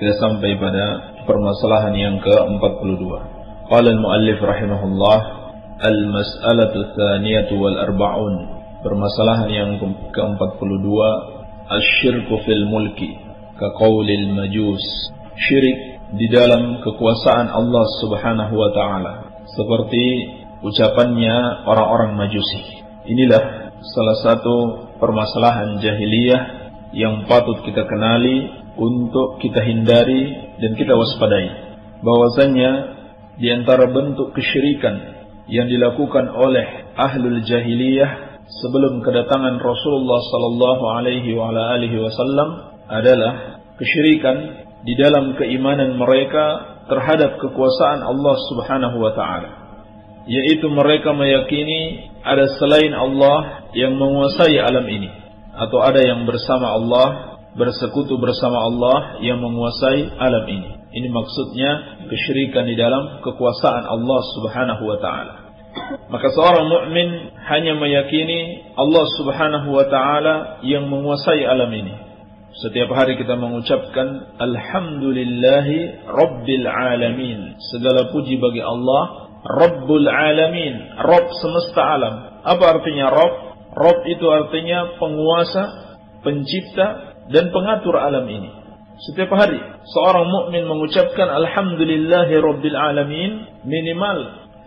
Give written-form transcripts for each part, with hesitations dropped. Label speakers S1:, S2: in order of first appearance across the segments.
S1: Kita sampai pada permasalahan yang ke-42. Qala al-muallif rahimahullah, al-mas'alatu tsaniyatu wal arba'un. Permasalahan yang ke-42, asy-syirku fil mulki ka qaulil majus. Syirik di dalam kekuasaan Allah Subhanahu wa taala, seperti ucapannya orang-orang Majusi. Inilah salah satu permasalahan jahiliyah yang patut kita kenali untuk kita hindari dan kita waspadai. Bahwasanya di antara bentuk kesyirikan yang dilakukan oleh ahlul jahiliyah sebelum kedatangan Rasulullah sallallahu alaihi wasallam adalah kesyirikan di dalam keimanan mereka terhadap kekuasaan Allah Subhanahu wa taala, yaitu mereka meyakini ada selain Allah yang menguasai alam ini, atau ada yang bersama Allah, bersekutu bersama Allah yang menguasai alam ini. Ini maksudnya kesyirikan di dalam kekuasaan Allah Subhanahu wa taala. Maka seorang mukmin hanya meyakini Allah Subhanahu wa taala yang menguasai alam ini. Setiap hari kita mengucapkan alhamdulillahi rabbil alamin. Segala puji bagi Allah Rabbul alamin, Rabb semesta alam. Apa artinya Rabb? Rabb itu artinya penguasa, pencipta dan pengatur alam ini. Setiap hari seorang mukmin mengucapkan alhamdulillahi rabbil alamin minimal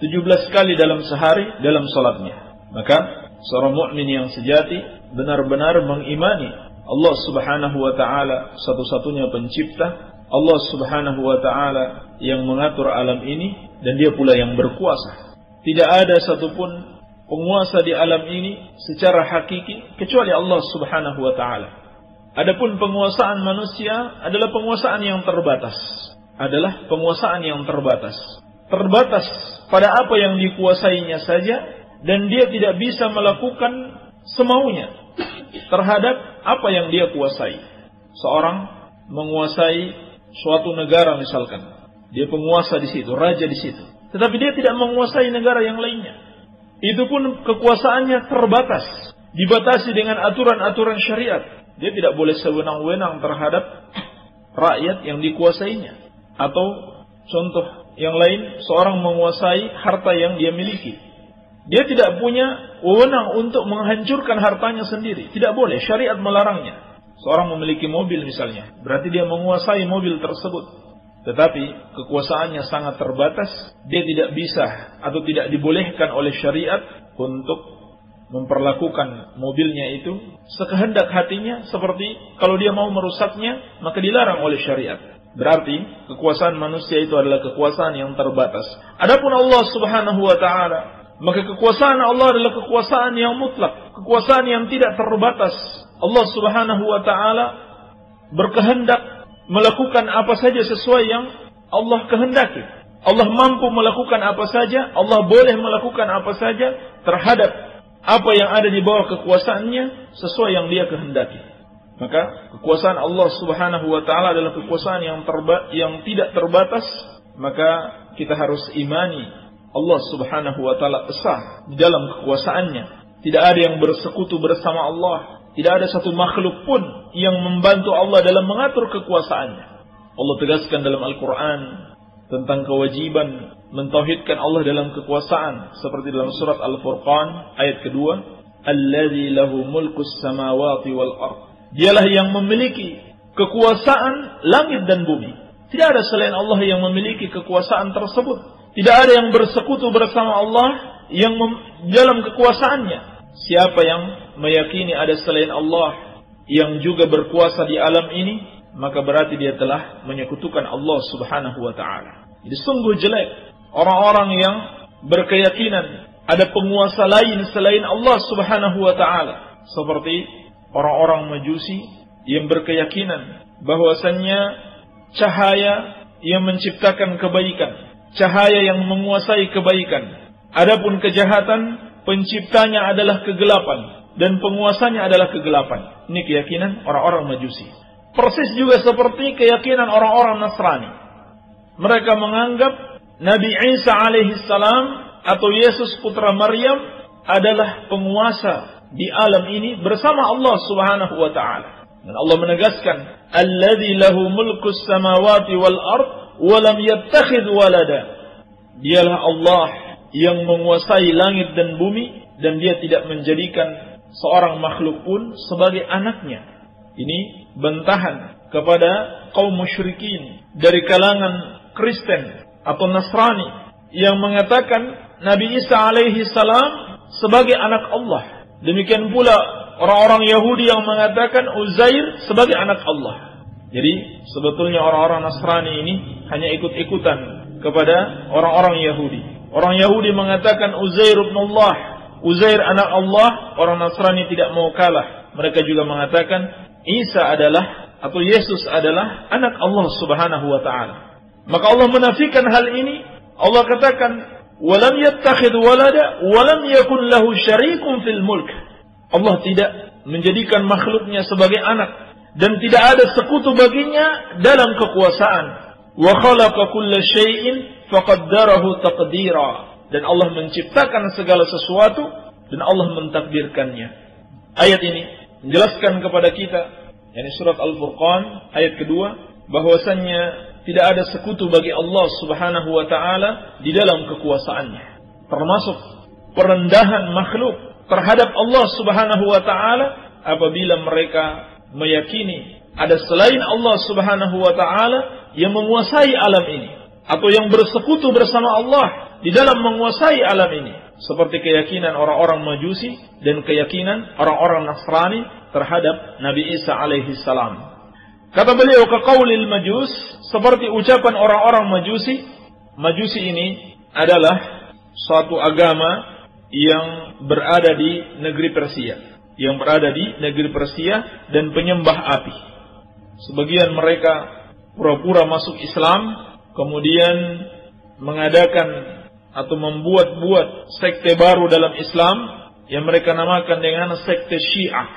S1: 17 kali dalam sehari dalam salatnya. Maka seorang mukmin yang sejati benar-benar mengimani Allah Subhanahu wa taala satu-satunya pencipta, Allah Subhanahu wa taala yang mengatur alam ini, dan dia pula yang berkuasa. Tidak ada satupun penguasa di alam ini secara hakiki kecuali Allah Subhanahu wa taala. Adapun penguasaan manusia adalah penguasaan yang terbatas. Terbatas pada apa yang dikuasainya saja, dan dia tidak bisa melakukan semaunya terhadap apa yang dia kuasai. Seorang menguasai suatu negara misalkan, dia penguasa di situ, raja di situ, tetapi dia tidak menguasai negara yang lainnya. Itu pun kekuasaannya terbatas, dibatasi dengan aturan-aturan syariat. Dia tidak boleh sewenang-wenang terhadap rakyat yang dikuasainya. Atau contoh yang lain, seorang menguasai harta yang dia miliki. Dia tidak punya wewenang untuk menghancurkan hartanya sendiri. Tidak boleh, syariat melarangnya. Seorang memiliki mobil misalnya, berarti dia menguasai mobil tersebut. Tetapi kekuasaannya sangat terbatas. Dia tidak bisa atau tidak dibolehkan oleh syariat untuk memperlakukan mobilnya itu sekehendak hatinya. Seperti kalau dia mau merusaknya, maka dilarang oleh syariat. Berarti kekuasaan manusia itu adalah kekuasaan yang terbatas. Adapun Allah Subhanahu wa taala, maka kekuasaan Allah adalah kekuasaan yang mutlak, kekuasaan yang tidak terbatas. Allah Subhanahu wa taala berkehendak melakukan apa saja sesuai yang Allah kehendaki. Allah mampu melakukan apa saja, Allah boleh melakukan apa saja terhadap apa yang ada di bawah kekuasaannya sesuai yang dia kehendaki. Maka kekuasaan Allah Subhanahu wa taala adalah kekuasaan yang tidak terbatas. Maka kita harus imani Allah Subhanahu wa taala esa di dalam kekuasaannya. Tidak ada yang bersekutu bersama Allah. Tidak ada satu makhluk pun yang membantu Allah dalam mengatur kekuasaannya. Allah tegaskan dalam Al-Quran tentang kewajiban mentauhidkan Allah dalam kekuasaan, seperti dalam surat Al-Furqan ayat kedua, Alladzi lahu mulkus samawati wal ard. Dialah yang memiliki kekuasaan langit dan bumi. Tidak ada selain Allah yang memiliki kekuasaan tersebut. Tidak ada yang bersekutu bersama Allah yang dalam kekuasaannya. Siapa yang meyakini ada selain Allah yang juga berkuasa di alam ini, maka berarti dia telah menyekutukan Allah Subhanahu wa taala. Jadi sungguh jelek orang-orang yang berkeyakinan ada penguasa lain selain Allah Subhanahu wa taala, seperti orang-orang Majusi yang berkeyakinan bahwasannya cahaya yang menciptakan kebaikan, cahaya yang menguasai kebaikan. Adapun kejahatan, penciptanya adalah kegelapan dan penguasanya adalah kegelapan. Ini keyakinan orang-orang Majusi. Persis juga seperti keyakinan orang-orang Nasrani. Mereka menganggap Nabi Isa alaihissalam atau Yesus putra Maryam adalah penguasa di alam ini bersama Allah Subhanahu wa taala. Dan Allah menegaskan, "Alladzi lahu mulkus samawati wal ard wa lam yattakhidh walada." Dialah Allah yang menguasai langit dan bumi dan dia tidak menjadikan seorang makhluk pun sebagai anaknya. Ini bantahan kepada kaum musyrikin dari kalangan Kristen atau Nasrani yang mengatakan Nabi Isa alaihi salam sebagai anak Allah. Demikian pula orang-orang Yahudi yang mengatakan Uzair sebagai anak Allah. Jadi sebetulnya orang-orang Nasrani ini hanya ikut-ikutan kepada orang-orang Yahudi. Orang Yahudi mengatakan Uzair ibn Allah, Uzair anak Allah. Orang Nasrani tidak mau kalah. Mereka juga mengatakan Isa adalah atau Yesus adalah anak Allah Subhanahu wa taala. Maka Allah menafikan hal ini. Allah katakan walam yattakhidh walada walam yakun lahu syarikun fil mulk. Allah tidak menjadikan makhluknya sebagai anak dan tidak ada sekutu baginya dalam kekuasaan. Wa khalaqa kulla syai'in faqaddarahu taqdira. Dan Allah menciptakan segala sesuatu dan Allah mentakdirkannya. Ayat ini menjelaskan kepada kita, yakni surat Al-Furqan ayat kedua, bahwasannya tidak ada sekutu bagi Allah Subhanahu wa taala di dalam kekuasaannya. Termasuk perendahan makhluk terhadap Allah Subhanahu wa taala apabila mereka meyakini ada selain Allah Subhanahu wa taala yang menguasai alam ini atau yang bersekutu bersama Allah di dalam menguasai alam ini, seperti keyakinan orang-orang Majusi dan keyakinan orang-orang Nasrani terhadap Nabi Isa alaihi salam. Kata beliau, kaqaulil majus, seperti ucapan orang-orang Majusi. Majusi ini adalah suatu agama yang berada di negeri Persia, dan penyembah api. Sebagian mereka pura-pura masuk Islam, kemudian mengadakan atau membuat-buat sekte baru dalam Islam yang mereka namakan dengan sekte Syiah.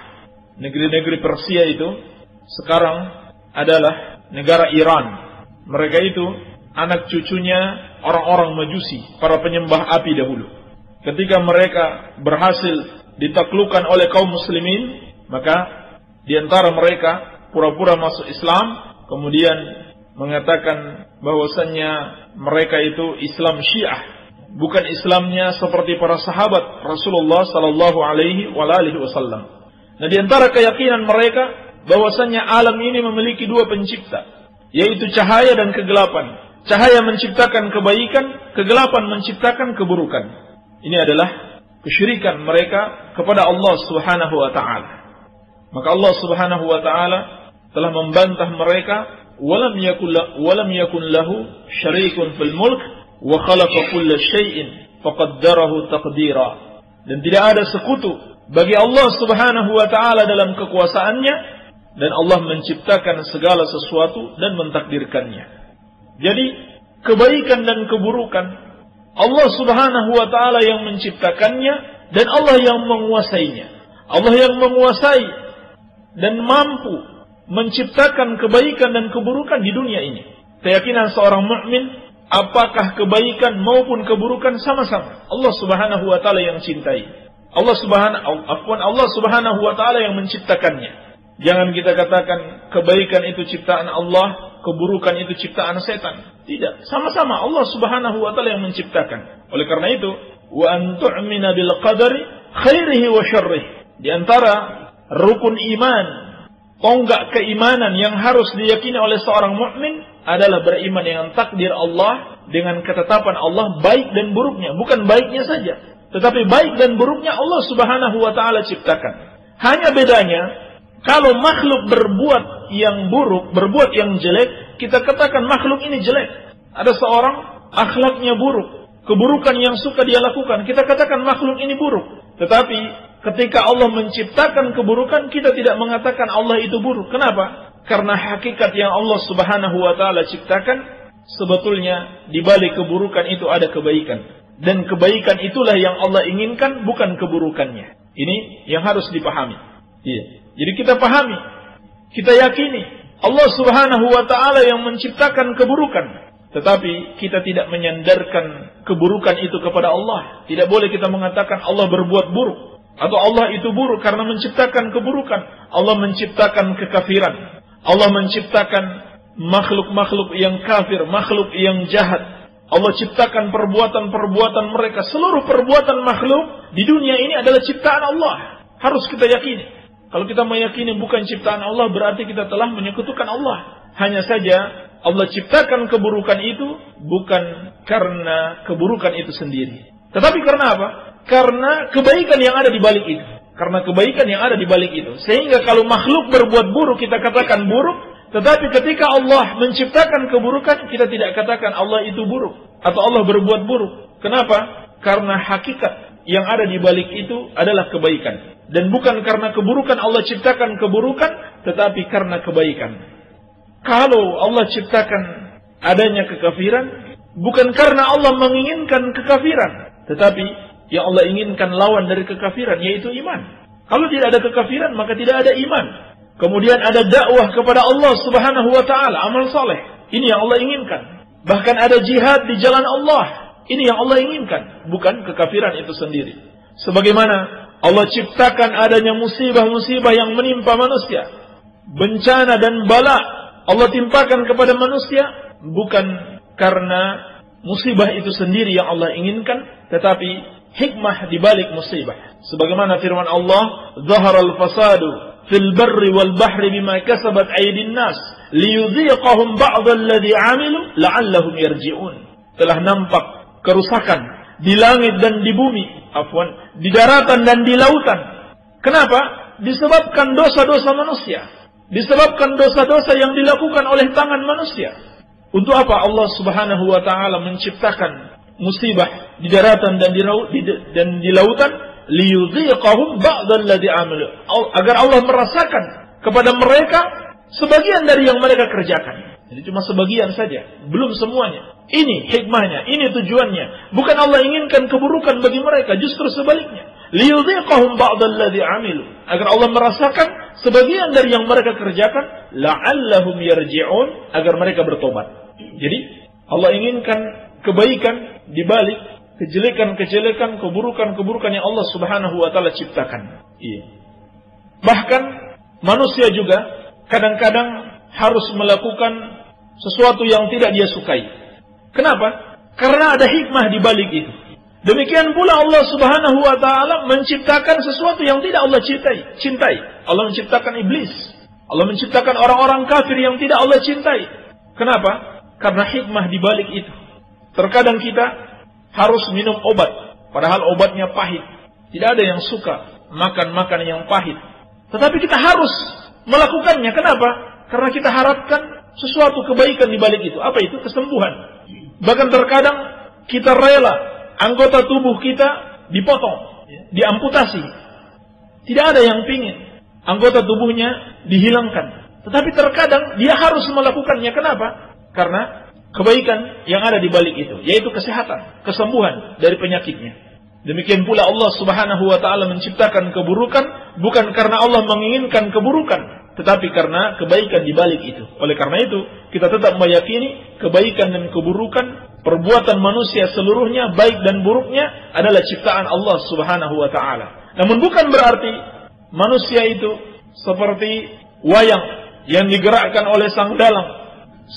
S1: Negeri-negeri Persia itu sekarang adalah negara Iran. Mereka itu anak cucunya orang-orang Majusi, para penyembah api dahulu. Ketika mereka berhasil ditaklukkan oleh kaum muslimin, maka di antara mereka pura-pura masuk Islam, kemudian mengatakan bahwasannya mereka itu Islam Syiah, bukan Islamnya seperti para sahabat Rasulullah sallallahu alaihi wasallam. Nah, di antara keyakinan mereka bahwasannya alam ini memiliki dua pencipta, yaitu cahaya dan kegelapan. Cahaya menciptakan kebaikan, kegelapan menciptakan keburukan. Ini adalah kesyirikan mereka kepada Allah Subhanahu wa taala. Maka Allah Subhanahu wa taala telah membantah mereka, walam yakun lahu syarikun fil mulk wa khalaqa kulla syai'in faqaddarahu taqdira. Dan tidak ada sekutu bagi Allah Subhanahu wa taala dalam kekuasaannya, dan Allah menciptakan segala sesuatu dan mentakdirkannya. Jadi kebaikan dan keburukan Allah Subhanahu wa taala yang menciptakannya dan Allah yang menguasainya. Allah yang menguasai dan mampu menciptakan kebaikan dan keburukan di dunia ini. Keyakinan seorang mukmin, apakah kebaikan maupun keburukan sama-sama Allah Subhanahu wa taala yang cintai. Allah Subhanahu wa taala yang menciptakannya. Jangan kita katakan kebaikan itu ciptaan Allah, keburukan itu ciptaan setan. Tidak, sama-sama Allah Subhanahu wa taala yang menciptakan. Oleh karena itu, wa an tu'mina bil qadari khairihi wa syarrihi. Di antara rukun iman, tonggak keimanan yang harus diyakini oleh seorang mukmin adalah beriman dengan takdir Allah, dengan ketetapan Allah baik dan buruknya. Bukan baiknya saja, tetapi baik dan buruknya Allah Subhanahu wa taala ciptakan. Hanya bedanya, kalau makhluk berbuat yang buruk, berbuat yang jelek, kita katakan makhluk ini jelek. Ada seorang akhlaknya buruk, keburukan yang suka dia lakukan, kita katakan makhluk ini buruk. Tetapi ketika Allah menciptakan keburukan, kita tidak mengatakan Allah itu buruk. Kenapa? Karena hakikat yang Allah Subhanahu wa taala ciptakan, sebetulnya di balik keburukan itu ada kebaikan. Dan kebaikan itulah yang Allah inginkan, bukan keburukannya. Ini yang harus dipahami. Iya. Jadi kita pahami, kita yakini Allah Subhanahu wa taala yang menciptakan keburukan. Tetapi kita tidak menyandarkan keburukan itu kepada Allah. Tidak boleh kita mengatakan Allah berbuat buruk. Atau Allah itu buruk karena menciptakan keburukan. Allah menciptakan kekafiran. Allah menciptakan makhluk-makhluk yang kafir, makhluk yang jahat. Allah ciptakan perbuatan-perbuatan mereka. Seluruh perbuatan makhluk di dunia ini adalah ciptaan Allah. Harus kita yakini. Kalau kita meyakini bukan ciptaan Allah, berarti kita telah menyekutukan Allah. Hanya saja Allah ciptakan keburukan itu bukan karena keburukan itu sendiri. Tetapi karena apa? Karena kebaikan yang ada di balik itu. Karena kebaikan yang ada di balik itu. Sehingga kalau makhluk berbuat buruk, kita katakan buruk. Tetapi ketika Allah menciptakan keburukan, kita tidak katakan Allah itu buruk. Atau Allah berbuat buruk. Kenapa? Karena hakikat yang ada di balik itu adalah kebaikan. Dan bukan karena keburukan Allah ciptakan keburukan, tetapi karena kebaikan. Kalau Allah ciptakan adanya kekafiran, bukan karena Allah menginginkan kekafiran, tetapi yang Allah inginkan lawan dari kekafiran, yaitu iman. Kalau tidak ada kekafiran, maka tidak ada iman. Kemudian ada dakwah kepada Allah Subhanahu wa ta'ala, amal saleh. Ini yang Allah inginkan. Bahkan ada jihad di jalan Allah. Ini yang Allah inginkan, bukan kekafiran itu sendiri. Sebagaimana Allah ciptakan adanya musibah-musibah yang menimpa manusia, bencana dan bala Allah timpakan kepada manusia, bukan karena musibah itu sendiri yang Allah inginkan, tetapi hikmah di balik musibah. Sebagaimana firman Allah, "Zaharal fasadu fil barri wal bahri bima kasabat aydin nas, liyudhiqahum ba'dal ladzi 'amilu la'allahum yarji'un." Telah nampak kerusakan di langit dan di bumi, di daratan dan di lautan. Kenapa? Disebabkan dosa-dosa manusia. Disebabkan dosa-dosa yang dilakukan oleh tangan manusia. Untuk apa Allah Subhanahu wa ta'ala menciptakan musibah di daratan dan di lautan? Liyudhiqahum ba'dal ladzi 'amilu, agar Allah merasakan kepada mereka sebagian dari yang mereka kerjakan. Jadi cuma sebagian saja, belum semuanya. Ini hikmahnya, ini tujuannya. Bukan Allah inginkan keburukan bagi mereka, justru sebaliknya. Liyudhiqahum ba'dal ladzi 'amilu, agar Allah merasakan sebagian dari yang mereka kerjakan, la'allahum yarji'un, agar mereka bertobat. Jadi Allah inginkan kebaikan di balik kejelekan-kejelekan, keburukan-keburukan yang Allah Subhanahu wa ta'ala ciptakan. Iya. Bahkan manusia juga kadang-kadang harus melakukan sesuatu yang tidak dia sukai. Kenapa? Karena ada hikmah di balik itu. Demikian pula Allah Subhanahu wa ta'ala menciptakan sesuatu yang tidak Allah cintai. Allah menciptakan iblis. Allah menciptakan orang-orang kafir yang tidak Allah cintai. Kenapa? Karena hikmah di balik itu. Terkadang kita harus minum obat, padahal obatnya pahit. Tidak ada yang suka makan yang pahit. Tetapi kita harus melakukannya. Kenapa? Karena kita harapkan sesuatu kebaikan di balik itu. Apa itu? Kesembuhan. Bahkan terkadang kita rela anggota tubuh kita dipotong, diamputasi. Tidak ada yang pingin anggota tubuhnya dihilangkan. Tetapi terkadang dia harus melakukannya. Kenapa? Karena kebaikan yang ada di balik itu, yaitu kesehatan, kesembuhan dari penyakitnya. Demikian pula Allah Subhanahu wa ta'ala menciptakan keburukan bukan karena Allah menginginkan keburukan, tetapi karena kebaikan di balik itu. Oleh karena itu, kita tetap meyakini kebaikan dan keburukan, perbuatan manusia seluruhnya, baik dan buruknya, adalah ciptaan Allah Subhanahu wa ta'ala. Namun bukan berarti manusia itu seperti wayang yang digerakkan oleh sang dalang,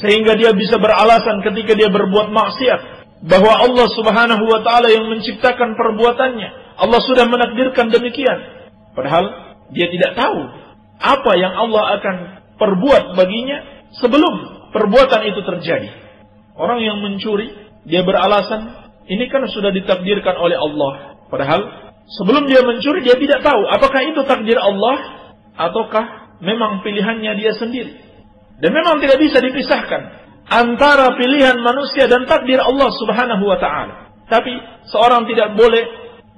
S1: sehingga dia bisa beralasan ketika dia berbuat maksiat, bahwa Allah Subhanahu wa ta'ala yang menciptakan perbuatannya. Allah sudah menakdirkan demikian. Padahal dia tidak tahu apa yang Allah akan perbuat baginya sebelum perbuatan itu terjadi. Orang yang mencuri, dia beralasan, ini kan sudah ditakdirkan oleh Allah. Padahal sebelum dia mencuri, dia tidak tahu apakah itu takdir Allah ataukah memang pilihannya dia sendiri. Dan memang tidak bisa dipisahkan antara pilihan manusia dan takdir Allah Subhanahu wa ta'ala. Tapi seorang tidak boleh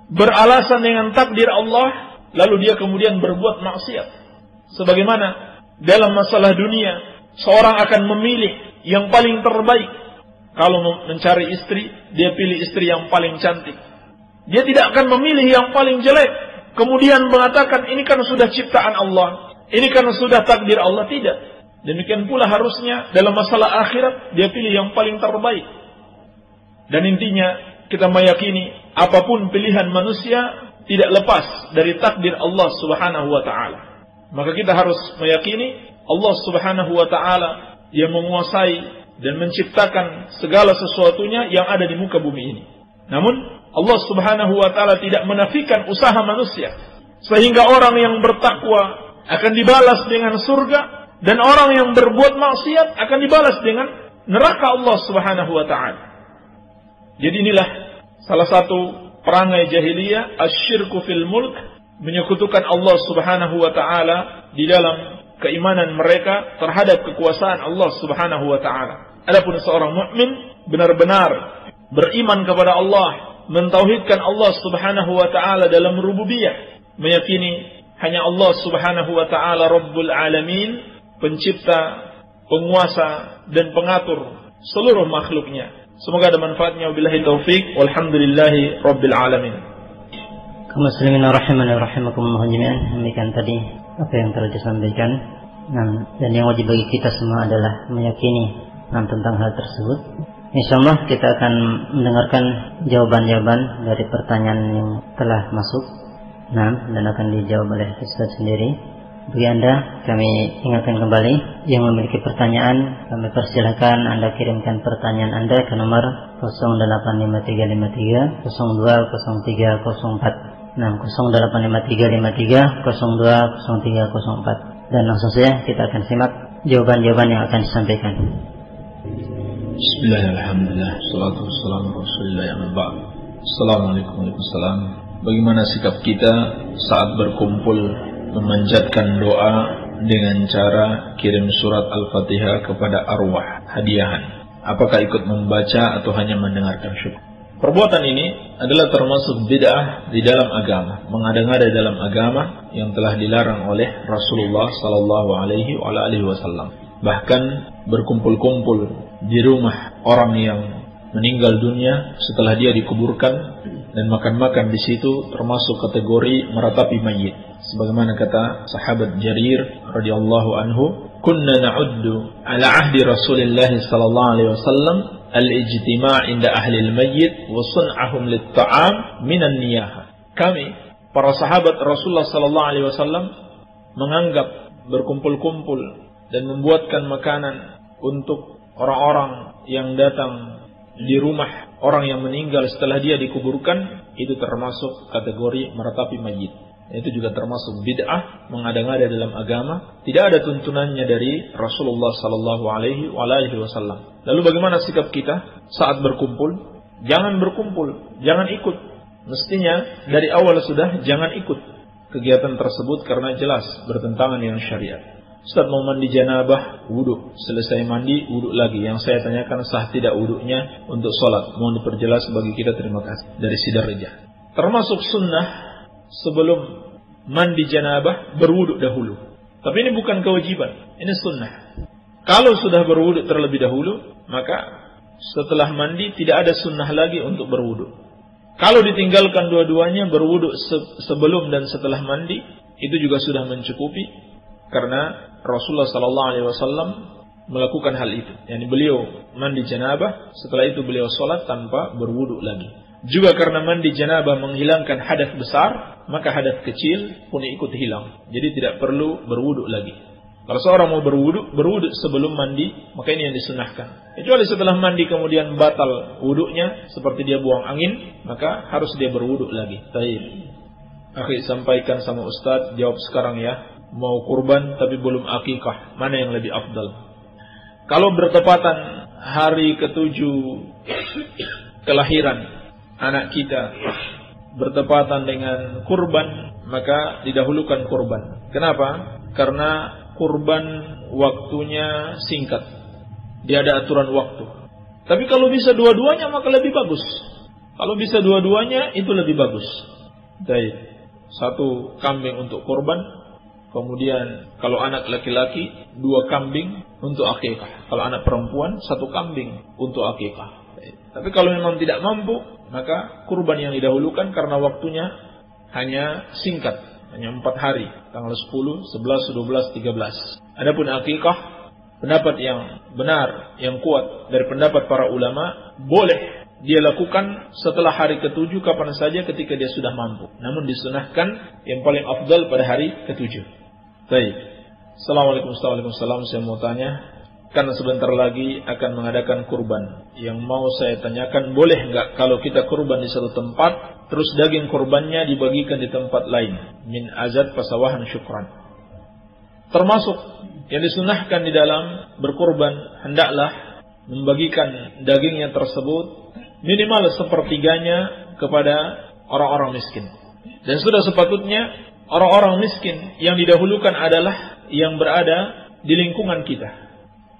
S1: beralasan dengan takdir Allah lalu dia kemudian berbuat maksiat. Sebagaimana dalam masalah dunia, seorang akan memilih yang paling terbaik. Kalau mencari istri, dia pilih istri yang paling cantik. Dia tidak akan memilih yang paling jelek, kemudian mengatakan ini kan sudah ciptaan Allah, ini kan sudah takdir Allah. Tidak. Demikian pula harusnya dalam masalah akhirat, dia pilih yang paling terbaik. Dan intinya kita meyakini apapun pilihan manusia, tidak lepas dari takdir Allah Subhanahu wa taala. Maka kita harus meyakini Allah Subhanahu wa taala yang menguasai dan menciptakan segala sesuatunya yang ada di muka bumi ini. Namun Allah Subhanahu wa taala tidak menafikan usaha manusia, sehingga orang yang bertakwa akan dibalas dengan surga dan orang yang berbuat maksiat akan dibalas dengan neraka Allah Subhanahu wa taala. Jadi inilah salah satu perangai jahiliyah, asyirku fil mulk, menyekutukan Allah Subhanahu wa taala di dalam keimanan mereka terhadap kekuasaan Allah Subhanahu wa taala. Adapun seorang mukmin benar-benar beriman kepada Allah, mentauhidkan Allah Subhanahu wa taala dalam rububiyah, meyakini hanya Allah Subhanahu wa taala Rabbul Alamin, pencipta, penguasa dan pengatur seluruh makhluknya. Semoga ada manfaatnya. Wabillahi taufik, walhamdulillahi rabbil alamin.
S2: Kaum muslimin rahimani wa rahimakumullah jami'an. Demikian tadi apa yang telah disampaikan. Dan yang wajib bagi kita semua adalah meyakini tentang hal tersebut. Insyaallah kita akan mendengarkan jawaban-jawaban dari pertanyaan yang telah masuk. Dan akan dijawab oleh Ustaz sendiri. Bagi Anda, kami ingatkan kembali, yang memiliki pertanyaan, kami persilakan Anda kirimkan pertanyaan Anda ke nomor 085353 020304. 085353 020304. Dan langsung saja kita akan simak jawaban-jawaban yang akan disampaikan.
S1: Bismillahirrahmanirrahim. Salatu wassalamu Rasulillah yang ba'd. Assalamualaikum warahmatullahi wabarakatuh. Bagaimana sikap kita saat berkumpul memanjatkan doa dengan cara kirim surat Al-Fatihah kepada arwah hadiahan? Apakah ikut membaca atau hanya mendengarkan syukur? Perbuatan ini adalah termasuk bid'ah di dalam agama, mengada-ngada dalam agama yang telah dilarang oleh Rasulullah sallallahu alaihi wasallam. Bahkan berkumpul-kumpul di rumah orang yang meninggal dunia setelah dia dikuburkan dan makan-makan di situ termasuk kategori meratapi mayit. Sebagaimana kata sahabat Jarir radhiyallahu anhu, "Kunna na'uddu ala ahdi Rasulillah sallallahu alaihi wasallam al-ijtima' inda ahli al-mayyit wa sun'ahum lit-ta'am min an-niyaha." Kami para sahabat Rasulullah sallallahu alaihi wasallam menganggap berkumpul-kumpul dan membuatkan makanan untuk orang-orang yang datang di rumah orang yang meninggal setelah dia dikuburkan, itu termasuk kategori meratapi mayit. Itu juga termasuk bid'ah, mengada-ngada dalam agama. Tidak ada tuntunannya dari Rasulullah sallallahu alaihi wasallam. Lalu bagaimana sikap kita saat berkumpul? Jangan berkumpul, jangan ikut. Mestinya dari awal sudah jangan ikut kegiatan tersebut karena jelas bertentangan dengan syariat. Ustaz mau mandi janabah, wudhu. Selesai mandi, wudhu lagi. Yang saya tanyakan sah tidak wudhunya untuk sholat. Mohon diperjelas bagi kita, terima kasih. Dari Sidarrijah. Termasuk sunnah sebelum mandi janabah berwudhu dahulu. Tapi ini bukan kewajiban, ini sunnah. Kalau sudah berwudhu terlebih dahulu, maka setelah mandi tidak ada sunnah lagi untuk berwudhu. Kalau ditinggalkan dua-duanya, berwudhu sebelum dan setelah mandi, itu juga sudah mencukupi. Karena Rasulullah sallallahu alaihi wasallam melakukan hal itu. Yani beliau mandi janabah, setelah itu beliau sholat tanpa berwudu lagi. Juga karena mandi janabah menghilangkan hadas besar, maka hadas kecil pun ikut hilang. Jadi tidak perlu berwudu lagi. Kalau seorang mau berwudu sebelum mandi, maka ini yang disunahkan. Kecuali setelah mandi kemudian batal wudunya, seperti dia buang angin, maka harus dia berwudu lagi. Baik. Akhi sampaikan sama Ustaz, jawab sekarang ya. Mau kurban tapi belum akikah, mana yang lebih afdal? Kalau bertepatan hari ke-7 kelahiran anak kita bertepatan dengan kurban, maka didahulukan kurban. Kenapa? Karena kurban waktunya singkat. Dia ada aturan waktu. Tapi kalau bisa dua-duanya maka lebih bagus. Kalau bisa dua-duanya itu lebih bagus. Baik. Satu kambing untuk kurban. Kemudian kalau anak laki-laki 2 kambing untuk akikah. Kalau anak perempuan 1 kambing untuk akikah. Tapi kalau memang tidak mampu, maka kurban yang didahulukan karena waktunya hanya singkat, hanya 4 hari, tanggal 10, 11, 12, 13. Adapun akikah, pendapat yang benar, yang kuat dari pendapat para ulama, boleh dia lakukan setelah hari ke-7 kapan saja ketika dia sudah mampu. Namun disunahkan yang paling afdal pada hari ke-7. Baik. Assalamualaikum warahmatullahi wabarakatuh. Saya mau tanya, karena sebentar lagi akan mengadakan kurban. Yang mau saya tanyakan, boleh enggak kalau kita kurban di satu tempat, terus daging kurbannya dibagikan di tempat lain? Min azad pasawahan syukran. Termasuk yang disunahkan di dalam berkurban, hendaklah membagikan dagingnya tersebut minimal sepertiganya kepada orang-orang miskin. Dan sudah sepatutnya orang-orang miskin yang didahulukan adalah yang berada di lingkungan kita.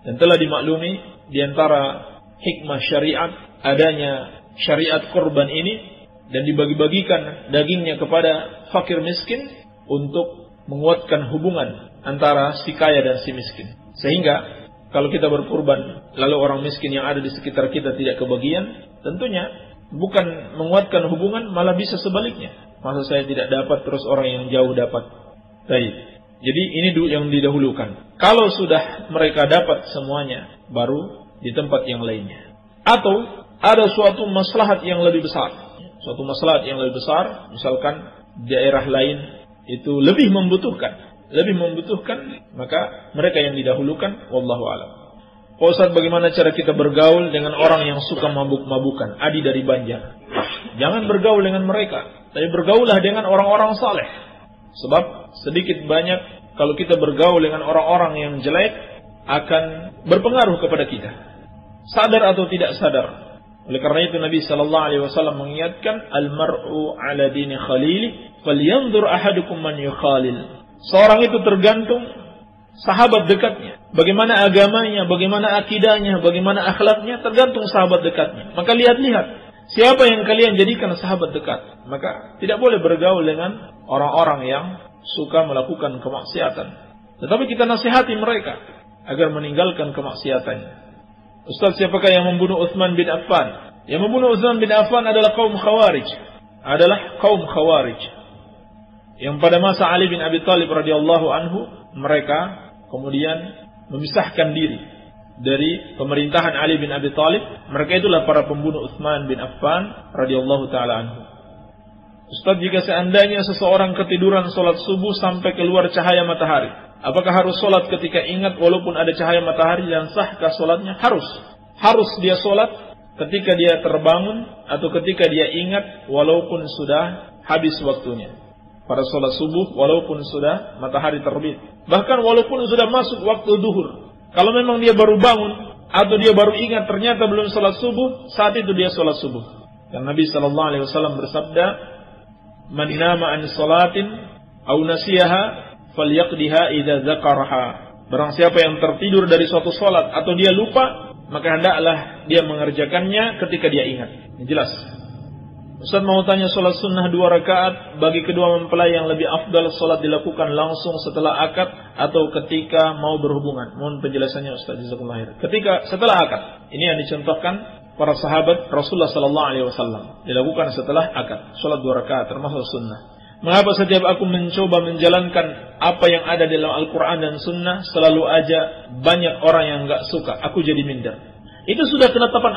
S1: Dan telah dimaklumi di antara hikmah syariat adanya syariat kurban ini, dan dibagi-bagikan dagingnya kepada fakir miskin untuk menguatkan hubungan antara si kaya dan si miskin. Sehingga kalau kita berkurban lalu orang miskin yang ada di sekitar kita tidak kebagian, tentunya bukan menguatkan hubungan, malah bisa sebaliknya. Masa saya tidak dapat terus orang yang jauh dapat. Baik. Jadi ini yang didahulukan. Kalau sudah mereka dapat semuanya, baru di tempat yang lainnya. Atau ada suatu maslahat yang lebih besar. Suatu maslahat yang lebih besar, misalkan daerah lain itu lebih membutuhkan, maka mereka yang didahulukan. Wallahu a'lam. Pak Ustaz, bagaimana cara kita bergaul dengan orang yang suka mabuk-mabukan? Adi dari Banjar. Jangan bergaul dengan mereka, tapi bergaulah dengan orang-orang saleh. Sebab sedikit banyak kalau kita bergaul dengan orang-orang yang jelek akan berpengaruh kepada kita, sadar atau tidak sadar. Oleh karena itu Nabi sallallahu alaihi wasallam mengingatkan, al-mar'u 'ala dini khalili falyanzur ahadukum man yukhalil. Seorang itu tergantung sahabat dekatnya. Bagaimana agamanya, bagaimana akidahnya, bagaimana akhlaknya, tergantung sahabat dekatnya. Maka lihat-lihat siapa yang kalian jadikan sahabat dekat. Maka tidak boleh bergaul dengan orang-orang yang suka melakukan kemaksiatan. Tetapi kita nasihati mereka agar meninggalkan kemaksiatannya. Ustaz, siapakah yang membunuh Utsman bin Affan? Yang membunuh Utsman bin Affan adalah kaum Khawarij. Yang pada masa Ali bin Abi Thalib radhiyallahu anhu, mereka kemudian memisahkan diri dari pemerintahan Ali bin Abi Thalib. Mereka itulah para pembunuh Utsman bin Affan radhiyallahu taala anhu. Ustaz, jika seandainya seseorang ketiduran sholat subuh sampai keluar cahaya matahari, apakah harus sholat ketika ingat walaupun ada cahaya matahari, dan sahkah sholatnya? Harus dia sholat ketika dia terbangun atau ketika dia ingat walaupun sudah habis waktunya. Pada sholat subuh walaupun sudah matahari terbit, bahkan walaupun sudah masuk waktu duhur. Kalau memang dia baru bangun atau dia baru ingat ternyata belum sholat subuh, saat itu dia sholat subuh. Dan Nabi SAW bersabda, man nama an sholatin aw nasiyaha falyaqdiha idza dzakaraha. Barang siapa yang tertidur dari suatu sholat atau dia lupa, maka hendaklah dia mengerjakannya ketika dia ingat. Ini jelas. Ustaz mau tanya, sholat sunnah 2 rakaat bagi kedua mempelai yang lebih afdal sholat dilakukan langsung setelah akad atau ketika mau berhubungan? Mohon penjelasannya Ustaz, jazakumullah khair. Ketika setelah akad. Ini yang dicontohkan para sahabat Rasulullah sallallahu alaihi wasallam, dilakukan setelah akad, sholat 2 rakaat termasuk sunnah. Mengapa setiap aku mencoba menjalankan apa yang ada dalam Al-Quran dan Sunnah, selalu aja banyak orang yang enggak suka, aku jadi minder? Itu sudah ketetapan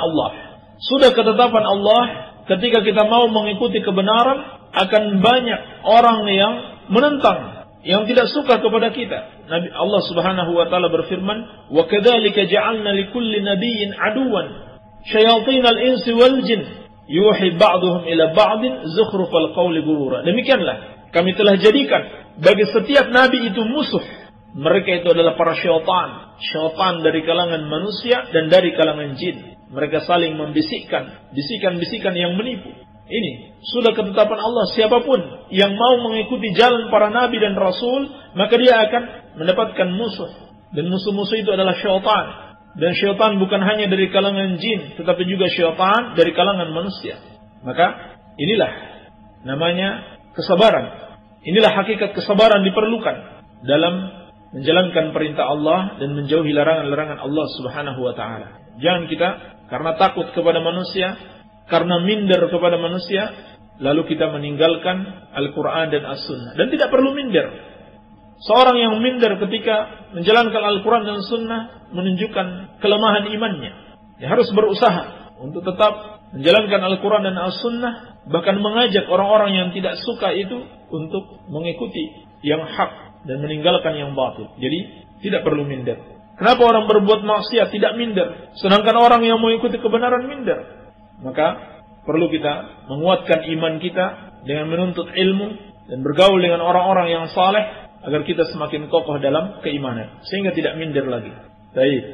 S1: Allah. Ketika kita mau mengikuti kebenaran, akan banyak orang yang menentang, yang tidak suka kepada kita. Nabi Allah Subhanahu wa taala berfirman, "Wa kadzalika ja'alna likulli nabiyyin aduwan syayatinal insi wal jin yuhi ba'dhum ila ba'din zukhrufal qawli ghurura." Demikianlah kami telah jadikan bagi setiap nabi itu musuh. Mereka itu adalah para syaitan dari kalangan manusia dan dari kalangan jin. Mereka saling membisikkan bisikan-bisikan yang menipu. Ini sudah ketetapan Allah. Siapapun yang mau mengikuti jalan para nabi dan rasul, maka dia akan mendapatkan musuh. Dan musuh-musuh itu adalah syaitan. Dan syaitan bukan hanya dari kalangan jin, tetapi juga syaitan dari kalangan manusia. Maka inilah namanya kesabaran. Inilah hakikat kesabaran diperlukan dalam menjalankan perintah Allah dan menjauhi larangan-larangan Allah Subhanahu wa taala. Jangan kita karena takut kepada manusia, karena minder kepada manusia, lalu kita meninggalkan Al-Quran dan As-Sunnah. Dan tidak perlu minder. Seorang yang minder ketika menjalankan Al-Quran dan Sunnah menunjukkan kelemahan imannya. Dia harus berusaha untuk tetap menjalankan Al-Quran dan As-Sunnah, bahkan mengajak orang-orang yang tidak suka itu untuk mengikuti yang hak dan meninggalkan yang batil. Jadi tidak perlu minder. Kenapa orang berbuat maksiat tidak minder, sedangkan orang yang mengikuti kebenaran minder? Maka perlu kita menguatkan iman kita dengan menuntut ilmu dan bergaul dengan orang-orang yang saleh agar kita semakin kokoh dalam keimanan sehingga tidak minder lagi. Baik.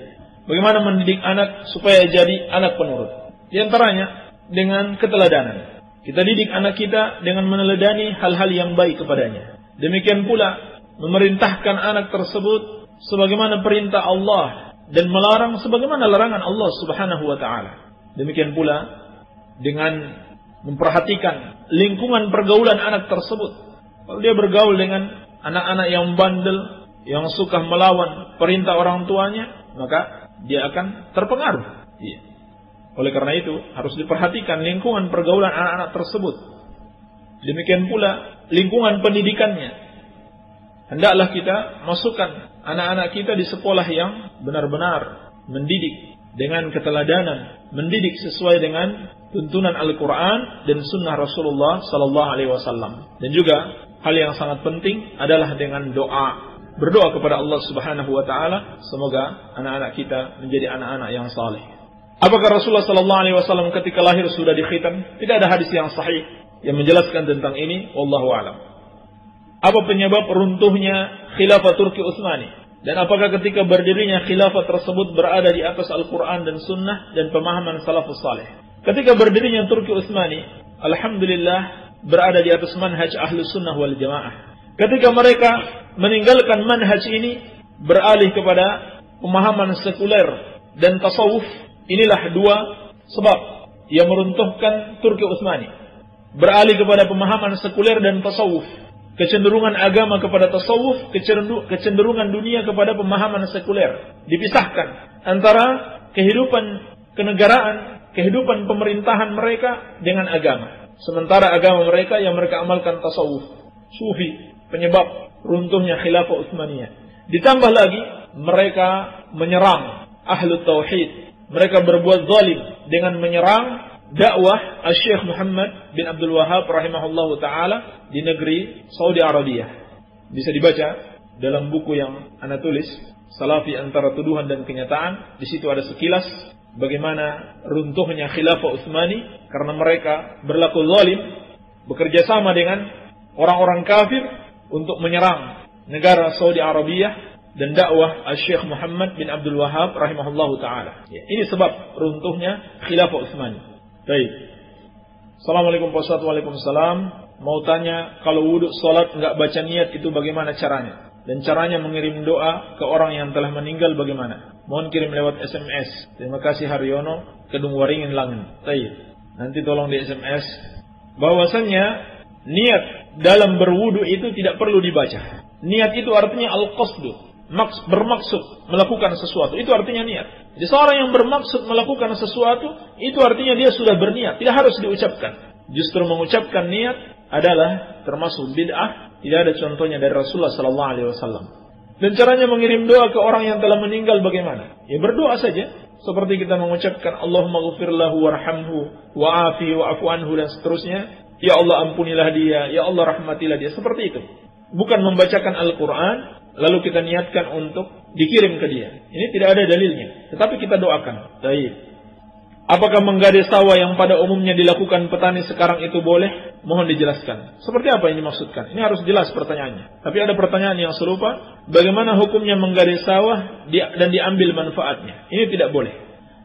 S1: Bagaimana mendidik anak supaya jadi anak penurut? Di antaranya dengan keteladanan. Kita didik anak kita dengan meneladani hal-hal yang baik kepadanya. Demikian pula memerintahkan anak tersebut sebagaimana perintah Allah dan melarang sebagaimana larangan Allah Subhanahu wa taala. Demikian pula dengan memperhatikan lingkungan pergaulan anak tersebut. Kalau dia bergaul dengan anak-anak yang bandel, yang suka melawan perintah orang tuanya, maka dia akan terpengaruh. Iya. Oleh karena itu, harus diperhatikan lingkungan pergaulan anak-anak tersebut. Demikian pula lingkungan pendidikannya. Hendaklah kita masukkan anak-anak kita di sekolah yang benar-benar mendidik dengan keteladanan, mendidik sesuai dengan tuntunan Al-Quran dan Sunnah Rasulullah Sallallahu Alaihi Wasallam. Dan juga hal yang sangat penting adalah dengan doa, berdoa kepada Allah Subhanahu Wa Taala, semoga anak-anak kita menjadi anak-anak yang saleh. Apakah Rasulullah Sallallahu Alaihi Wasallam ketika lahir sudah dikhitan? Tidak ada hadis yang sahih yang menjelaskan tentang ini. Wallahu a'lam. Apa penyebab runtuhnya khilafah Turki Utsmani? Dan apakah ketika berdirinya khilafah tersebut berada di atas Al-Quran dan Sunnah dan pemahaman salafus saleh? Ketika berdirinya Turki Utsmani, alhamdulillah berada di atas manhaj Ahlus Sunnah wal Jamaah. Ketika mereka meninggalkan manhaj ini, beralih kepada pemahaman sekuler dan tasawuf, inilah dua sebab yang meruntuhkan Turki Utsmani. Beralih kepada pemahaman sekuler dan tasawuf, kecenderungan agama kepada tasawuf, kecenderungan dunia kepada pemahaman sekuler. Dipisahkan antara kehidupan kenegaraan, kehidupan pemerintahan mereka dengan agama. Sementara agama mereka yang mereka amalkan tasawuf, sufi, penyebab runtuhnya khilafah Utsmaniyah. Ditambah lagi mereka menyerang ahlu tauhid. Mereka berbuat zalim dengan menyerang dakwah Syekh Muhammad bin Abdul Wahhab rahimahullahu taala di negeri Saudi Arabia. Bisa dibaca dalam buku yang ana tulis, Salafi Antara Tuduhan dan Kenyataan. Di situ ada sekilas bagaimana runtuhnya khilafah Utsmani karena mereka berlaku zalim, bekerja sama dengan orang-orang kafir untuk menyerang negara Saudi Arabia dan dakwah Syekh Muhammad bin Abdul Wahhab rahimahullahu taala. Ini sebab runtuhnya khilafah Utsmani. Baik. Assalamualaikum Pak Ustaz. Waalaikumsalam. Mau tanya, kalau wudhu salat enggak baca niat itu bagaimana caranya? Dan caranya mengirim doa ke orang yang telah meninggal bagaimana? Mohon kirim lewat SMS. Terima kasih Haryono, Kedung Waringin Langen. Baik. Nanti tolong di SMS. Bahwasannya niat dalam berwudu itu tidak perlu dibaca. Niat itu artinya al-qasdu, bermaksud melakukan sesuatu. Itu artinya niat. Jadi seorang yang bermaksud melakukan sesuatu, itu artinya dia sudah berniat. Tidak harus diucapkan. Justru mengucapkan niat adalah termasuk bid'ah. Tidak ada contohnya dari Rasulullah Sallallahu Alaihi Wasallam. Dan caranya mengirim doa ke orang yang telah meninggal bagaimana? Ya berdoa saja. Seperti kita mengucapkan Allahumma ghfir lahu warhamhu wa'afi wa'afu anhu dan seterusnya. Ya Allah ampunilah dia, ya Allah rahmatilah dia. Seperti itu. Bukan membacakan Al-Quran lalu kita niatkan untuk dikirim ke dia. Ini tidak ada dalilnya. Tetapi kita doakan. Baik. Apakah menggadai sawah yang pada umumnya dilakukan petani sekarang itu boleh? Mohon dijelaskan. Seperti apa yang dimaksudkan? Ini harus jelas pertanyaannya. Tapi ada pertanyaan yang serupa. Bagaimana hukumnya menggadai sawah dan diambil manfaatnya? Ini tidak boleh.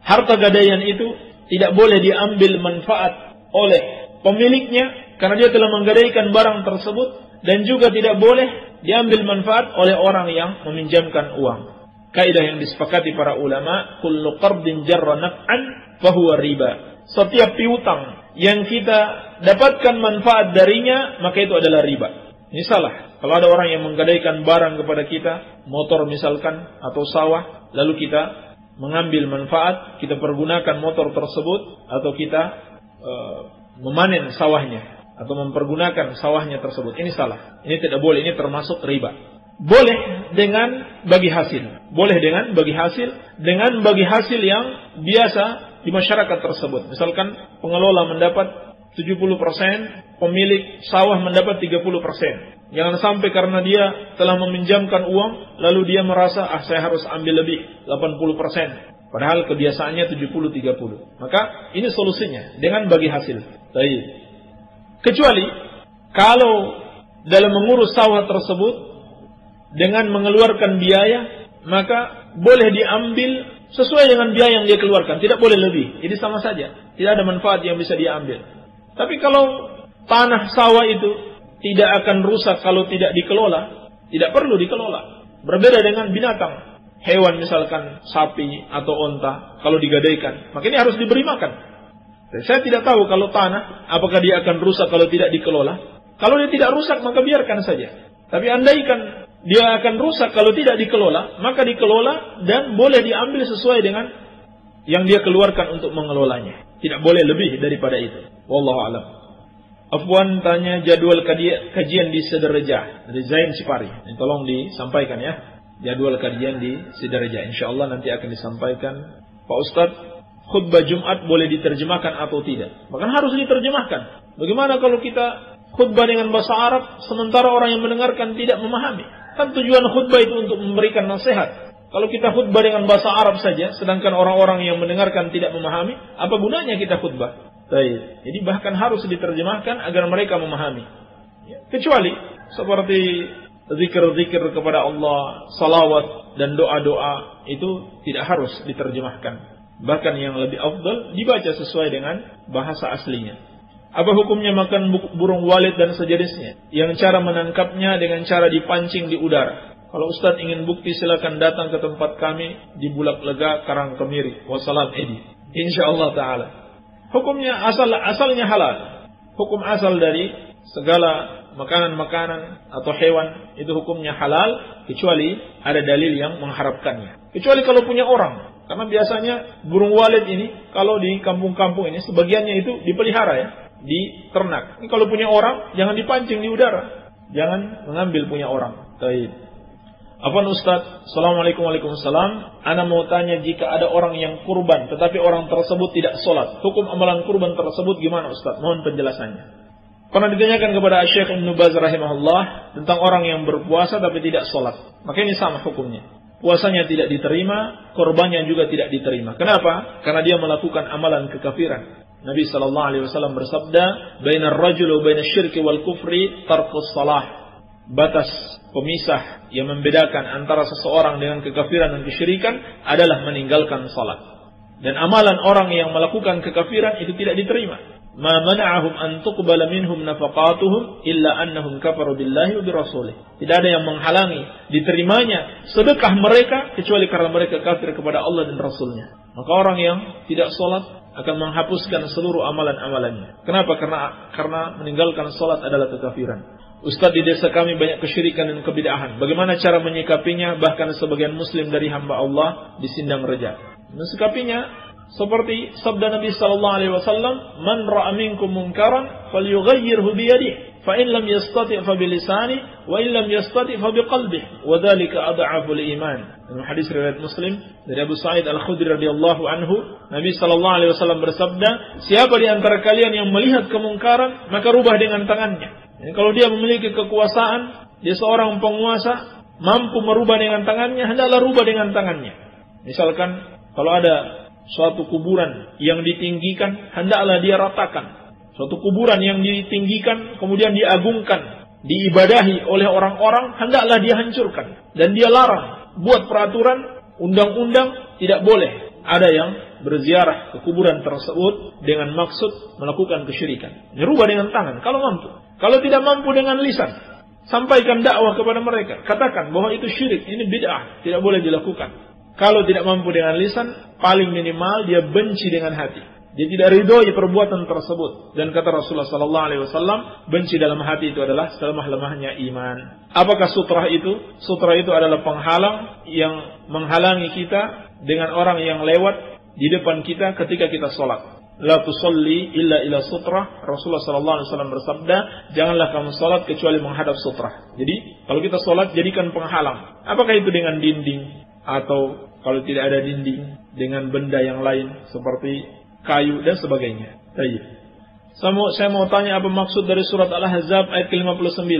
S1: Harta gadaian itu tidak boleh diambil manfaat oleh pemiliknya karena dia telah menggadaikan barang tersebut. Dan juga tidak boleh diambil manfaat oleh orang yang meminjamkan uang. Kaidah yang disepakati para ulama, kullu qardin jarra naf'an fahuwa riba. Setiap piutang yang kita dapatkan manfaat darinya, maka itu adalah riba. Ini salah. Kalau ada orang yang menggadaikan barang kepada kita, motor misalkan atau sawah, lalu kita mengambil manfaat, kita pergunakan motor tersebut atau kita memanen sawahnya atau mempergunakan sawahnya tersebut. Ini salah. Ini tidak boleh. Ini termasuk riba. Boleh dengan bagi hasil. Boleh dengan bagi hasil. Dengan bagi hasil yang biasa di masyarakat tersebut. Misalkan pengelola mendapat 70%, pemilik sawah mendapat 30%. Jangan sampai karena dia telah meminjamkan uang, lalu dia merasa, saya harus ambil lebih, 80%. Padahal kebiasaannya 70-30. Maka ini solusinya, dengan bagi hasil. Baik. Kecuali, kalau dalam mengurus sawah tersebut, dengan mengeluarkan biaya, maka boleh diambil sesuai dengan biaya yang dia keluarkan. Tidak boleh lebih. Jadi sama saja. Tidak ada manfaat yang bisa dia ambil. Tapi kalau tanah sawah itu tidak akan rusak kalau tidak dikelola, tidak perlu dikelola. Berbeda dengan binatang, hewan misalkan sapi atau onta, kalau digadaikan, maka ini harus diberi makan. Dan saya tidak tahu kalau tanah, apakah dia akan rusak kalau tidak dikelola. Kalau dia tidak rusak, maka biarkan saja. Tapi andaikan dia akan rusak kalau tidak dikelola, maka dikelola dan boleh diambil sesuai dengan yang dia keluarkan untuk mengelolanya. Tidak boleh lebih daripada itu. Wallahu a'lam. Afwan tanya jadwal kajian di Sidrajah dari Zain Sipari. Ini tolong disampaikan ya. Jadwal kajian di Sidrajah. Insyaallah nanti akan disampaikan. Pak Ustadz, khutbah Jumat boleh diterjemahkan atau tidak? Bahkan harus diterjemahkan. Bagaimana kalau kita khutbah dengan bahasa Arab sementara orang yang mendengarkan tidak memahami? Kan tujuan khutbah itu untuk memberikan nasihat. Kalau kita khutbah dengan bahasa Arab saja, sedangkan orang-orang yang mendengarkan tidak memahami, apa gunanya kita khutbah? Baik. Jadi bahkan harus diterjemahkan agar mereka memahami. Kecuali seperti zikir-zikir kepada Allah, salawat dan doa-doa itu tidak harus diterjemahkan. Bahkan yang lebih afdal dibaca sesuai dengan bahasa aslinya. Apa hukumnya makan burung walet dan sejenisnya, yang cara menangkapnya dengan cara dipancing di udara? Kalau Ustaz ingin bukti silakan datang ke tempat kami di Bulak Lega, Karangkemiri. Wassalam Edi. Insyaallah taala. Hukumnya asalnya halal. Hukum asal dari segala makanan-makanan atau hewan itu hukumnya halal kecuali ada dalil yang mengharapkannya. Kecuali kalau punya orang. Karena biasanya burung walet ini kalau di kampung-kampung ini sebagiannya itu dipelihara ya, di ternak. Ini kalau punya orang jangan dipancing di udara. Jangan mengambil punya orang. Baik. Afwan Ustaz, Assalamualaikum Waalaikumsalam. Ana mau tanya, jika ada orang yang kurban tetapi orang tersebut tidak sholat, hukum amalan kurban tersebut gimana Ustaz? Mohon penjelasannya. Pernah ditanyakan kepada Syekh Ibnu Baz rahimahullah tentang orang yang berpuasa tapi tidak sholat. Maka ini sama hukumnya. Puasanya tidak diterima, kurbannya juga tidak diterima. Kenapa? Karena dia melakukan amalan kekafiran. Nabi SAW bersabda, Bainar rajulu bainas syirki wal kufri tarkus salah. Batas pemisah yang membedakan antara seseorang dengan kekafiran dan kesyirikan adalah meninggalkan salat. Dan amalan orang yang melakukan kekafiran itu tidak diterima. Ma mana'ahum an tuqbala minhum nafaqatuhum illa annahum kafaru billahi wa birasulih. Tidak ada yang menghalangi diterimanya sedekah mereka kecuali karena mereka kafir kepada Allah dan Rasulnya. Maka orang yang tidak salat akan menghapuskan seluruh amalan-amalannya. Kenapa? Karena meninggalkan salat adalah kekafiran. Ustaz, di desa kami banyak kesyirikan dan kebid'ahan. Bagaimana cara menyikapinya? Bahkan sebagian muslim dari hamba Allah disindang reja. Mensikapinya seperti sabda Nabi SAW, Man ra'a minkum munkaran falyughayyirhu biyadihi, fa in lam yastati' fa bilisani, wa in lam yastati' fa biqalbihi, wa dzalika ad'aful iman. Dalam hadis riwayat Muslim dari Abu Sa'id Al-Khudri radhiyallahu anhu, Nabi SAW bersabda, siapa di antara kalian yang melihat kemungkaran, maka rubah dengan tangannya. Jadi kalau dia memiliki kekuasaan, dia seorang penguasa, mampu merubah dengan tangannya, hendaklah rubah dengan tangannya. Misalkan kalau ada suatu kuburan yang ditinggikan, hendaklah dia ratakan. Suatu kuburan yang ditinggikan kemudian diagungkan, diibadahi oleh orang-orang, hendaklah dia hancurkan. Dan dia larang, buat peraturan, undang-undang, tidak boleh ada yang berziarah ke kuburan tersebut dengan maksud melakukan kesyirikan. Dirubah dengan tangan kalau mampu. Kalau tidak mampu dengan lisan, sampaikan dakwah kepada mereka. Katakan bahwa itu syirik, ini bid'ah, tidak boleh dilakukan. Kalau tidak mampu dengan lisan, paling minimal dia benci dengan hati. Dia tidak ridhoi perbuatan tersebut. Dan kata Rasulullah SAW, benci dalam hati itu adalah selemah-lemahnya iman. Apakah sutrah itu? Sutrah itu adalah penghalang yang menghalangi kita dengan orang yang lewat di depan kita ketika kita sholat. La tusalli illa ila sutrah. Rasulullah SAW bersabda, janganlah kamu sholat kecuali menghadap sutrah. Jadi kalau kita sholat jadikan penghalang. Apakah itu dengan dinding? Atau kalau tidak ada dinding, dengan benda yang lain seperti kayu dan sebagainya. Baik. Saya mau tanya apa maksud dari surat Al-Ahzab ayat ke-59.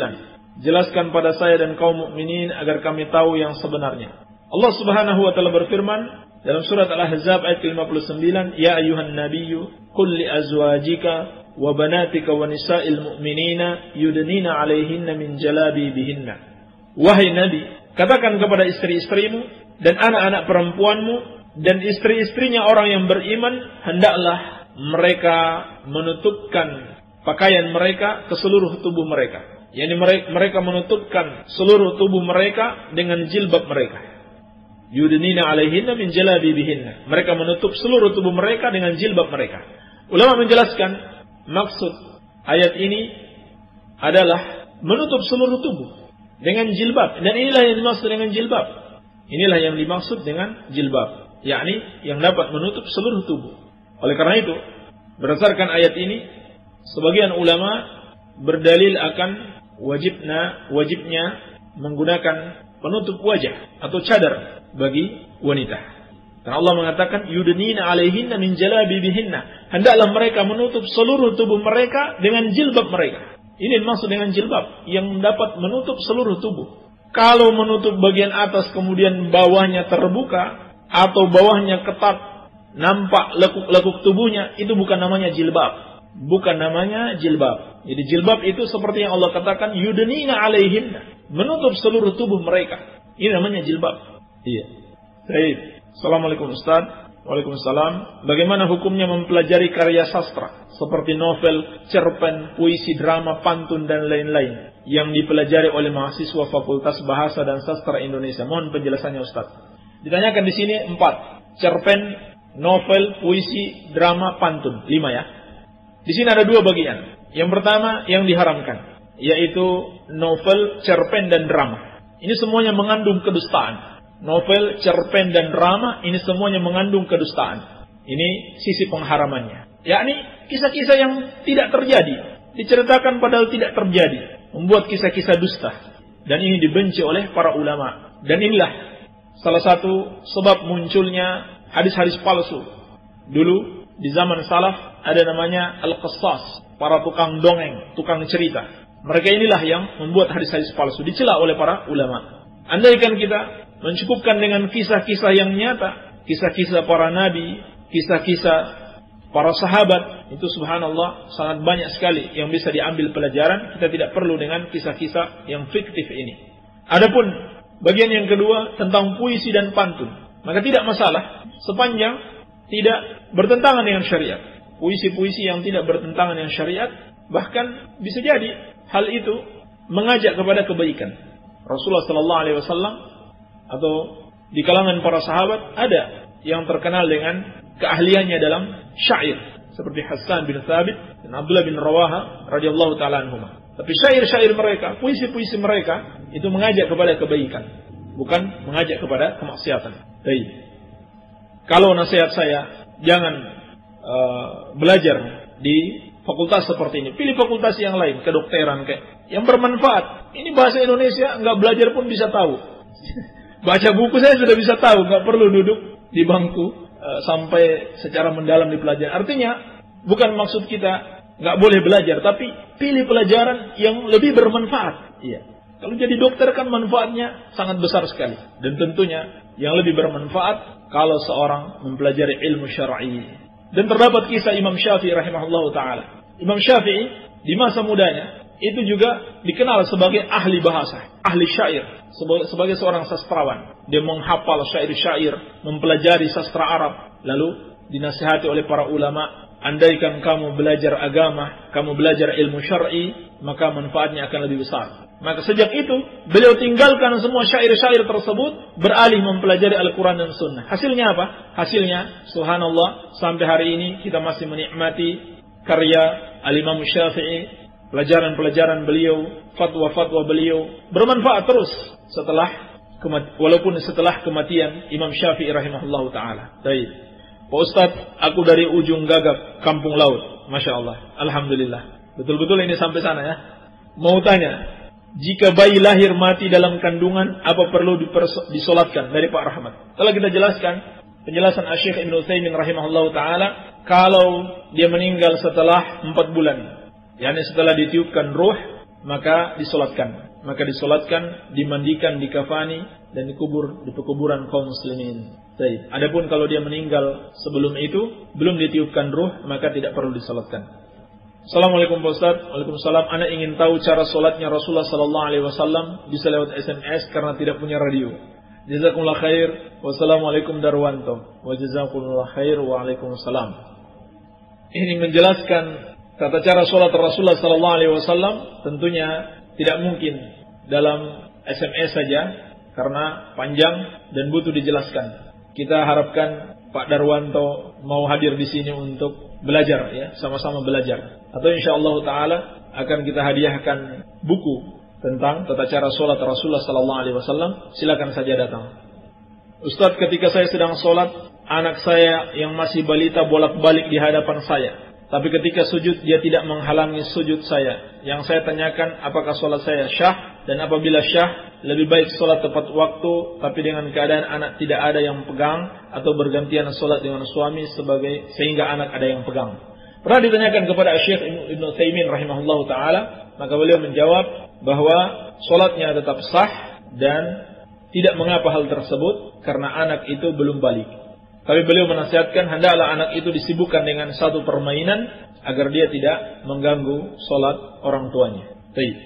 S1: Jelaskan pada saya dan kaum mukminin agar kami tahu yang sebenarnya. Allah Subhanahu wa taala berfirman dalam surat Al-Ahzab ayat ke-59, "Ya ayyuhan nabiyyu qul li azwajika wa banatika wa nisa'il mu'minina yudnina 'alaihinna min jalabibihinna." Wahai Nabi, katakan kepada istri-istrimu dan anak-anak perempuanmu dan istri-istrinya orang yang beriman, hendaklah mereka menutupkan pakaian mereka ke seluruh tubuh mereka. Yani mereka menutupkan seluruh tubuh mereka dengan jilbab mereka. Yudnina 'alaihinna min jalabibihinna. Mereka menutup seluruh tubuh mereka dengan jilbab mereka. Ulama menjelaskan maksud ayat ini adalah menutup seluruh tubuh dengan jilbab, dan inilah yang dimaksud dengan jilbab. Inilah yang dimaksud dengan jilbab, yakni yang dapat menutup seluruh tubuh. Oleh karena itu, berdasarkan ayat ini, sebagian ulama berdalil akan wajibnya menggunakan penutup wajah atau cadar bagi wanita. Karena Allah mengatakan yudnina 'alaihinna min jalabibihinna. Hendaklah mereka menutup seluruh tubuh mereka dengan jilbab mereka. Ini maksud dengan jilbab, yang dapat menutup seluruh tubuh. Kalau menutup bagian atas kemudian bawahnya terbuka atau bawahnya ketat, nampak lekuk-lekuk tubuhnya, itu bukan namanya jilbab. Bukan namanya jilbab. Jadi jilbab itu seperti yang Allah katakan yudnina 'alaihinna, menutup seluruh tubuh mereka. Ini namanya jilbab. Iya. Baik. Assalamualaikum Ustaz. Waalaikumsalam. Bagaimana hukumnya mempelajari karya sastra seperti novel, cerpen, puisi, drama, pantun dan lain-lain yang dipelajari oleh mahasiswa Fakultas Bahasa dan Sastra Indonesia? Mohon penjelasannya Ustaz. Ditanyakan di sini 4. Cerpen, novel, puisi, drama, pantun. 5 ya. Di sini ada 2 bagian. Yang pertama yang diharamkan, yaitu novel, cerpen dan drama. Ini semuanya mengandung kedustaan. Novel, cerpen dan drama ini semuanya mengandung kedustaan. Ini sisi pengharamannya. Yakni kisah-kisah yang tidak terjadi, diceritakan padahal tidak terjadi, membuat kisah-kisah dusta. Dan ini dibenci oleh para ulama. Dan inilah salah satu sebab munculnya hadis-hadis palsu. Dulu di zaman salaf ada namanya al-qassas, para tukang dongeng, tukang cerita. Mereka inilah yang membuat hadis-hadis palsu, dicela oleh para ulama. Andaikan kita mencukupkan dengan kisah-kisah yang nyata, kisah-kisah para nabi, kisah-kisah para sahabat, itu subhanallah sangat banyak sekali yang bisa diambil pelajaran. Kita tidak perlu dengan kisah-kisah yang fiktif ini. Adapun bagian yang kedua tentang puisi dan pantun, maka tidak masalah sepanjang tidak bertentangan dengan syariat. Puisi-puisi yang tidak bertentangan dengan syariat, bahkan bisa jadi hal itu mengajak kepada kebaikan. Rasulullah sallallahu alaihi wasallam atau di kalangan para sahabat ada yang terkenal dengan keahliannya dalam syair seperti Hassan bin Thabit dan Abdullah bin Rawaha radhiyallahu taala anhuma. Tapi syair-syair mereka, puisi-puisi mereka itu mengajak kepada kebaikan, bukan mengajak kepada kemaksiatan. Baik. Kalau nasihat saya, jangan belajar di fakultas seperti ini. Pilih fakultas yang lain, kedokteran kayak yang bermanfaat. Ini bahasa Indonesia, enggak belajar pun bisa tahu. Baca buku saya sudah bisa tahu, nggak perlu duduk di bangku sampai secara mendalam dipelajari. Artinya bukan maksud kita nggak boleh belajar, tapi pilih pelajaran yang lebih bermanfaat. Iya. Kalau jadi dokter kan manfaatnya sangat besar sekali, dan tentunya yang lebih bermanfaat kalau seorang mempelajari ilmu syar'i. Dan terdapat kisah Imam Syafi'i rahimahullahu taala. Imam Syafi'i di masa mudanya itu juga dikenal sebagai ahli bahasa, ahli syair, sebagai seorang sastrawan. Dia menghafal syair-syair, mempelajari sastra Arab. Lalu dinasihati oleh para ulama, andaikan kamu belajar agama, kamu belajar ilmu syar'i, maka manfaatnya akan lebih besar. Maka sejak itu beliau tinggalkan semua syair-syair tersebut, beralih mempelajari Al-Quran dan Sunnah. Hasilnya apa? Hasilnya subhanallah sampai hari ini kita masih menikmati karya Al-Imam Syafi'i. Pelajaran-pelajaran beliau, fatwa-fatwa beliau bermanfaat terus walaupun setelah kematian Imam Syafi'i rahimahullahu taala. Baik. Pak Ustaz, aku dari ujung gagap Kampung Laut. Masya Allah. Alhamdulillah. Betul-betul ini sampai sana ya. Mau tanya, jika bayi lahir mati dalam kandungan, apa perlu disolatkan? Dari Pak Rahmat. Telah kita jelaskan, penjelasan Syekh Ibnu Utsaimin rahimahullahu taala, kalau dia meninggal setelah 4 bulan, yakni setelah ditiupkan ruh, maka disolatkan. Dimandikan, dikafani, dan dikubur di pekuburan kaum muslimin. Baik. Adapun kalau dia meninggal sebelum itu, belum ditiupkan ruh, maka tidak perlu disolatkan. Assalamualaikum Pak Ustaz. Waalaikumsalam. Ana ingin tahu cara solatnya Rasulullah sallallahu alaihi wasallam, bisa lewat SMS karena tidak punya radio. Jazakumullah khair. Wassalamualaikum Darwanto. Wa jazakumullah khair. Waalaikumsalam. Ini menjelaskan tata cara solat Rasulullah sallallahu alaihi wasallam, tentunya tidak mungkin dalam SMS saja karena panjang dan butuh dijelaskan. Kita harapkan Pak Darwanto mau hadir di sini untuk belajar, ya, sama-sama belajar. Atau insyaallah taala akan kita hadiahkan buku tentang tata cara salat Rasulullah sallallahu alaihi wasallam. Silakan saja datang. Ustaz, ketika saya sedang salat, anak saya yang masih balita bolak-balik di hadapan saya. Tapi ketika sujud dia tidak menghalangi sujud saya. Yang saya tanyakan, apakah salat saya syah? Dan apabila syah, lebih baik salat tepat waktu tapi dengan keadaan anak tidak ada yang pegang, atau bergantian salat dengan suami sehingga anak ada yang pegang. Pernah ditanyakan kepada Syekh Ibnu Utsaimin rahimahullahu taala, maka beliau menjawab bahwa salatnya tetap sah dan tidak mengapa hal tersebut karena anak itu belum balik. Tapi beliau menasihatkan hendaklah anak itu disibukkan dengan satu permainan agar dia tidak mengganggu salat orang tuanya. Baik.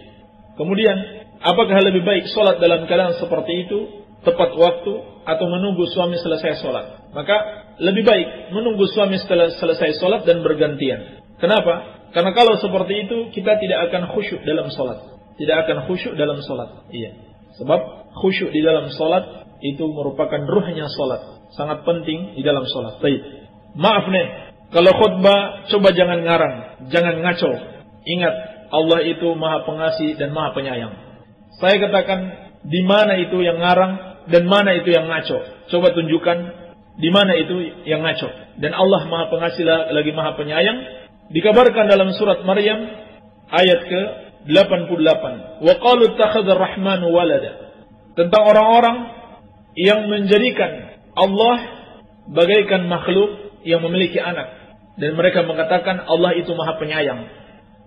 S1: Kemudian, apakah lebih baik salat dalam keadaan seperti itu tepat waktu atau menunggu suami selesai salat? Maka lebih baik menunggu suami setelah selesai salat dan bergantian. Kenapa? Karena kalau seperti itu kita tidak akan khusyuk dalam salat. Iya. Sebab khusyuk di dalam salat itu merupakan ruhnya salat. Sangat penting di dalam salat. Baik. Maaf nih, kalau khutbah coba jangan ngarang, jangan ngaco. Ingat, Allah itu Maha Pengasih dan Maha Penyayang. Saya katakan di mana itu yang ngarang dan mana itu yang ngaco. Coba tunjukkan di mana itu yang ngaco. Dan Allah Maha Pengasih lagi Maha Penyayang. Dikabarkan dalam surat Maryam ayat ke-88. Wa qalu ittakhadha ar-rahmanu walada. Tentang orang-orang yang menjadikan Allah bagaikan makhluk yang memiliki anak. Dan mereka mengatakan Allah itu Maha Penyayang.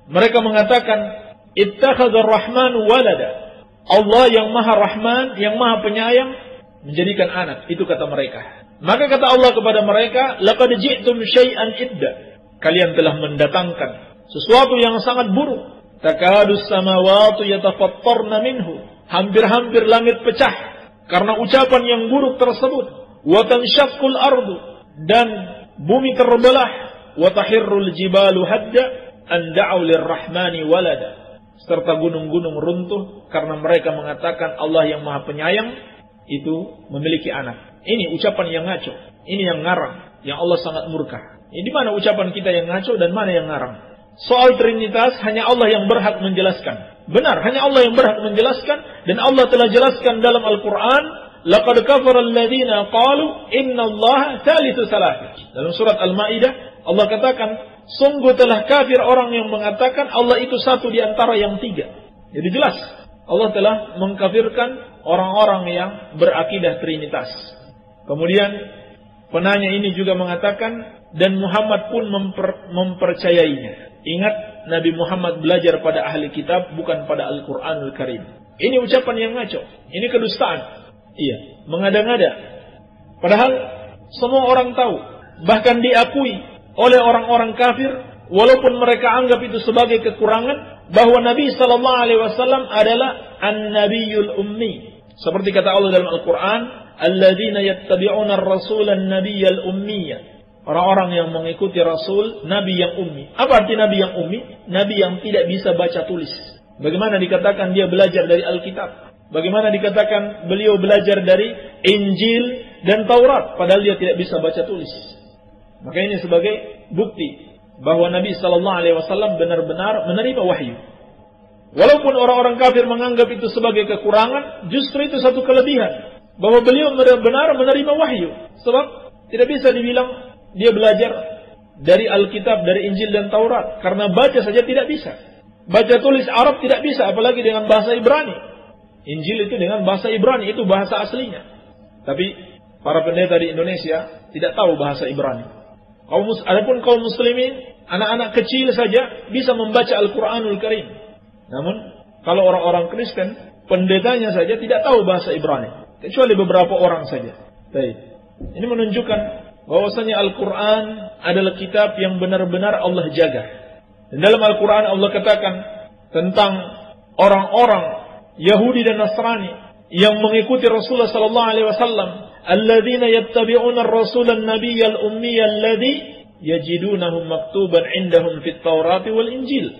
S1: Mereka mengatakan ittakhadha ar-rahmanu walada. Allah yang Maha Rahman, yang Maha Penyayang menjadikan anak. Itu kata mereka. Maka kata Allah kepada mereka, laqad ji'tum syai'an idda. Kalian telah mendatangkan sesuatu yang sangat buruk. Takadus samawati yatafattarna minhu. Hampir-hampir langit pecah karena ucapan yang buruk tersebut. Wa tanshaqqul ardu, dan bumi terbelah. Wa tahirrul jibalu hadda an da'u lirrahmani walada. Serta gunung-gunung runtuh karena mereka mengatakan Allah yang Maha Penyayang itu memiliki anak. Ini ucapan yang ngaco, ini yang ngarang, yang Allah sangat murka. Ini mana ucapan kita yang ngaco dan mana yang ngarang? Soal Trinitas hanya Allah yang berhak menjelaskan. Benar, hanya Allah yang berhak menjelaskan, dan Allah telah jelaskan dalam Al-Quran, laqad kafara alladziina qalu innallaha tsalitsu tsalatsa. Dalam surat Al-Maidah Allah katakan, sungguh telah kafir orang yang mengatakan Allah itu satu di antara yang tiga. Jadi jelas Allah telah mengkafirkan orang-orang yang berakidah Trinitas. Kemudian penanya ini juga mengatakan, dan Muhammad pun mempercayainya. Ingat, Nabi Muhammad belajar pada ahli kitab, bukan pada Al-Quranul Karim. Ini ucapan yang ngaco, ini kedustaan. Iya, mengada-ngada. Padahal semua orang tahu, bahkan diakui oleh orang-orang kafir, walaupun mereka anggap itu sebagai kekurangan, bahwa Nabi sallallahu alaihi wasallam adalah an-nabiyul ummi. Seperti kata Allah dalam Al-Qur'an, alladzina yattabi'una ar-rasula an-nabiyyal ummiyya. Orang-orang yang mengikuti Rasul, Nabi yang ummi. Apa arti Nabi yang ummi? Nabi yang tidak bisa baca tulis. Bagaimana dikatakan dia belajar dari Alkitab? Bagaimana dikatakan beliau belajar dari Injil dan Taurat, padahal dia tidak bisa baca tulis? Maka ini sebagai bukti bahwa Nabi sallallahu alaihi wasallam benar-benar menerima wahyu. Walaupun orang-orang kafir menganggap itu sebagai kekurangan, justru itu satu kelebihan, bahwa beliau benar-benar menerima wahyu. Sebab tidak bisa dibilang dia belajar dari Alkitab, dari Injil dan Taurat, karena baca saja tidak bisa. Baca tulis Arab tidak bisa, apalagi dengan bahasa Ibrani. Injil itu dengan bahasa Ibrani, itu bahasa aslinya. Tapi para pendeta di Indonesia tidak tahu bahasa Ibrani. Adapun kaum muslimin, anak-anak kecil saja bisa membaca Al-Quranul Karim. Namun kalau orang-orang Kristen, pendetanya saja tidak tahu bahasa Ibrani, kecuali beberapa orang saja. Baik. Ini menunjukkan bahwasanya Al-Quran adalah kitab yang benar-benar Allah jaga. Dan dalam Al-Quran Allah katakan tentang orang-orang Yahudi dan Nasrani yang mengikuti Rasulullah sallallahu alaihi wasallam, alladzina yattabi'una ar-rasulan nabiyyal ummiyal ladzi yajidunahum maktuban 'indahum fit Taurati wal Injil.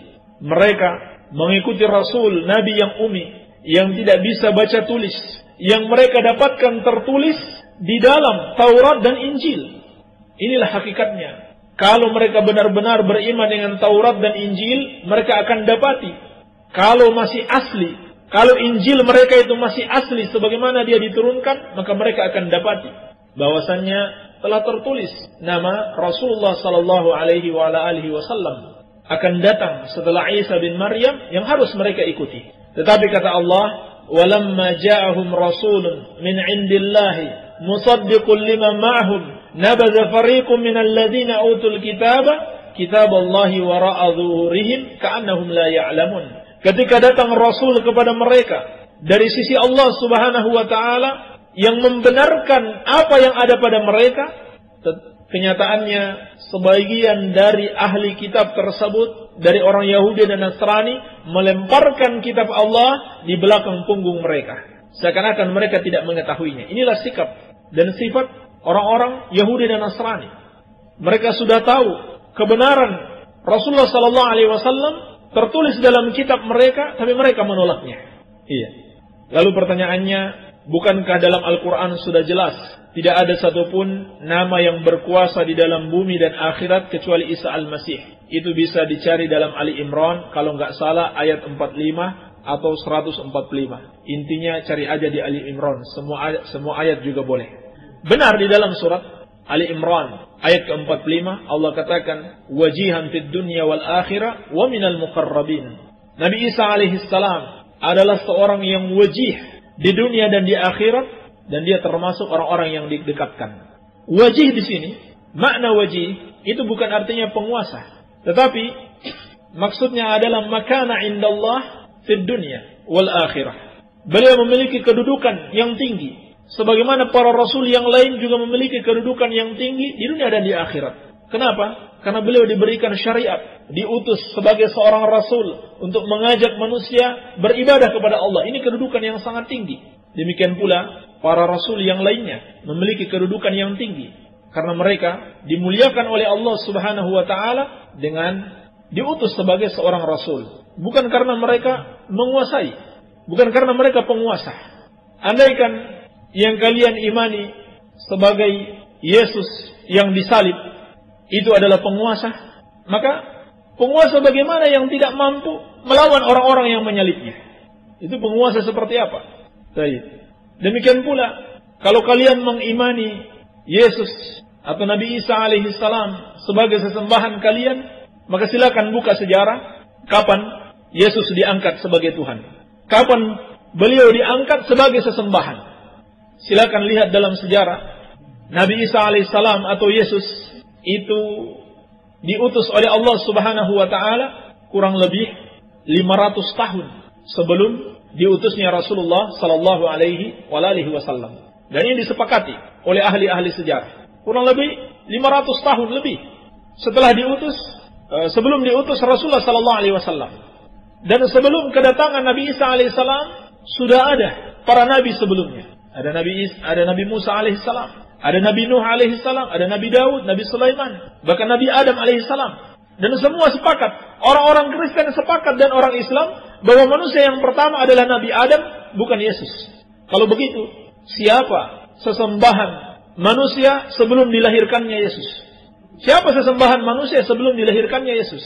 S1: Mereka mengikuti Rasul Nabi yang ummi, yang tidak bisa baca tulis, yang mereka dapatkan tertulis di dalam Taurat dan Injil. Inilah hakikatnya. Kalau mereka benar-benar beriman dengan Taurat dan Injil, mereka akan dapati. Kalau masih asli, kalau Injil mereka itu masih asli sebagaimana dia diturunkan, maka mereka akan dapati bahwasannya telah tertulis nama Rasulullah sallallahu alaihi wasallam akan datang setelah Isa bin Maryam yang harus mereka ikuti. Tetapi kata Allah, "Walamma ja'ahum rasulun min 'indillahi musaddiqun lima ma'ahum nabadha fariqun minal ladzina utul kitaballahi wara'a dhuhurihim ka'annahum la ya'lamun." Ketika datang Rasul kepada mereka dari sisi Allah Subhanahu wa Ta'ala yang membenarkan apa yang ada pada mereka, kenyataannya sebagian dari ahli kitab tersebut, dari orang Yahudi dan Nasrani, melemparkan kitab Allah di belakang punggung mereka, seakan-akan mereka tidak mengetahuinya. Inilah sikap dan sifat orang-orang Yahudi dan Nasrani. Mereka sudah tahu kebenaran Rasulullah sallallahu alaihi wasallam tertulis dalam kitab mereka, tapi mereka menolaknya. Iya. Lalu pertanyaannya, bukankah dalam Al-Quran sudah jelas tidak ada satupun nama yang berkuasa di dalam bumi dan akhirat kecuali Isa Al-Masih? Itu bisa dicari dalam Ali Imran, kalau nggak salah ayat 45 atau 145. Intinya cari aja di Ali Imran, semua ayat juga boleh. Benar, di dalam surat Ali Imran ayat ke-45 Allah katakan, wajihan fid dunya wal akhirah wa minal muqarrabin. Nabi Isa alaihi salam adalah seorang yang wajih di dunia dan di akhirat, dan dia termasuk orang-orang yang didekatkan. Wajih di sini, makna wajih itu bukan artinya penguasa, tetapi maksudnya adalah makana indallah fid dunya wal akhirah. Beliau memiliki kedudukan yang tinggi, sebagaimana para rasul yang lain juga memiliki kedudukan yang tinggi di dunia dan di akhirat. Kenapa? Karena beliau diberikan syariat, diutus sebagai seorang rasul untuk mengajak manusia beribadah kepada Allah. Ini kedudukan yang sangat tinggi. Demikian pula para rasul yang lainnya memiliki kedudukan yang tinggi, karena mereka dimuliakan oleh Allah Subhanahu wa Ta'ala dengan diutus sebagai seorang rasul. Bukan karena mereka menguasai, bukan karena mereka penguasa. Andaikan yang kalian imani sebagai Yesus yang disalib itu adalah penguasa, maka penguasa bagaimana yang tidak mampu melawan orang-orang yang menyalibnya? Itu penguasa seperti apa? Baik. Demikian pula kalau kalian mengimani Yesus atau Nabi Isa alaihi salam sebagai sesembahan kalian, maka silakan buka sejarah kapan Yesus diangkat sebagai Tuhan, kapan beliau diangkat sebagai sesembahan. Silakan lihat dalam sejarah Nabi Isa alaihissalam atau Yesus itu diutus oleh Allah Subhanahu wa Ta'ala kurang lebih 500 tahun sebelum diutusnya Rasulullah sallallahu alaihi wasallam. Dan ini disepakati oleh ahli-ahli sejarah. Kurang lebih 500 tahun lebih setelah diutus, sebelum diutus Rasulullah sallallahu alaihi wasallam. Dan sebelum kedatangan Nabi Isa alaihissalam sudah ada para nabi sebelumnya. Ada Nabi Musa alaihissalam, ada Nabi Nuh alaihissalam, ada Nabi Daud, Nabi Sulaiman, bahkan Nabi Adam alaihissalam. Dan semua sepakat, orang-orang Kristen sepakat dan orang Islam, bahwa manusia yang pertama adalah Nabi Adam, bukan Yesus. Kalau begitu, siapa sesembahan manusia sebelum dilahirkannya Yesus? Siapa sesembahan manusia sebelum dilahirkannya Yesus?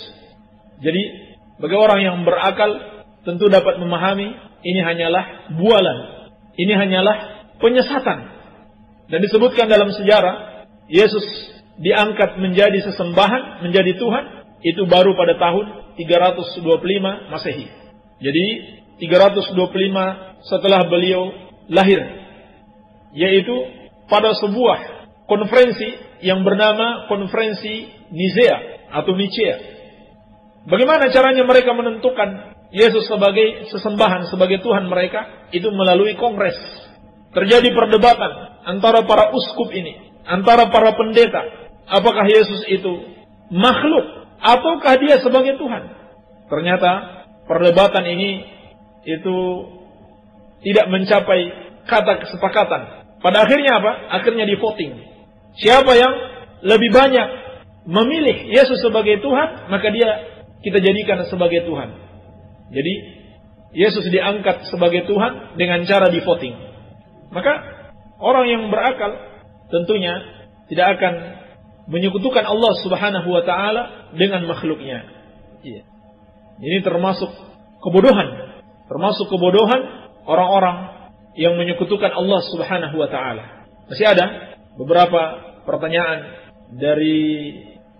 S1: Jadi, bagi orang yang berakal, tentu dapat memahami, ini hanyalah bualan, ini hanyalah penyesatan. Dan disebutkan dalam sejarah, Yesus diangkat menjadi sesembahan, menjadi Tuhan, itu baru pada tahun 325 Masehi. Jadi 325 setelah beliau lahir, yaitu pada sebuah konferensi yang bernama konferensi Nicea atau Nicea. Bagaimana caranya mereka menentukan Yesus sebagai sesembahan, sebagai Tuhan mereka? Itu melalui kongres. Terjadi perdebatan antara para uskup ini, antara para pendeta. Apakah Yesus itu makhluk ataukah dia sebagai Tuhan? Ternyata perdebatan ini itu tidak mencapai kata kesepakatan. Pada akhirnya apa? Akhirnya di voting. Siapa yang lebih banyak memilih Yesus sebagai Tuhan, maka dia kita jadikan sebagai Tuhan. Jadi Yesus diangkat sebagai Tuhan dengan cara di voting. Maka orang yang berakal tentunya tidak akan menyekutukan Allah Subhanahu wa taala dengan makhluknya. Iya. Ini termasuk kebodohan. Termasuk kebodohan orang-orang yang menyekutukan Allah Subhanahu wa taala. Masih ada beberapa pertanyaan dari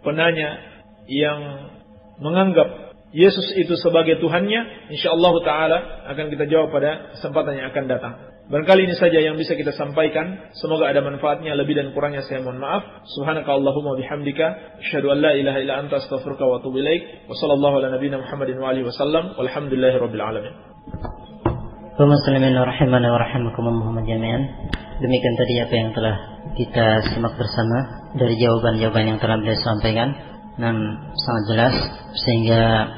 S1: penanya yang menganggap Yesus itu sebagai Tuhannya. Insyaallah taala akan kita jawab pada kesempatan yang akan datang. Barangkali ini saja yang bisa kita sampaikan. Semoga ada manfaatnya. Lebih dan kurangnya saya mohon maaf. Subhanakallahumma bihamdika asyhadu an la ilaha illa anta astaghfiruka wa atubu ilaik. Wa sallallahu ala nabiyyina Muhammadin wa alihi wasallam. Walhamdulillahirabbil alamin.
S2: Muslimin rahimani wa rahimakumullah jami'an. Demikian tadi apa yang telah kita simak bersama dari jawaban-jawaban yang telah beliau sampaikan. Sangat jelas sehingga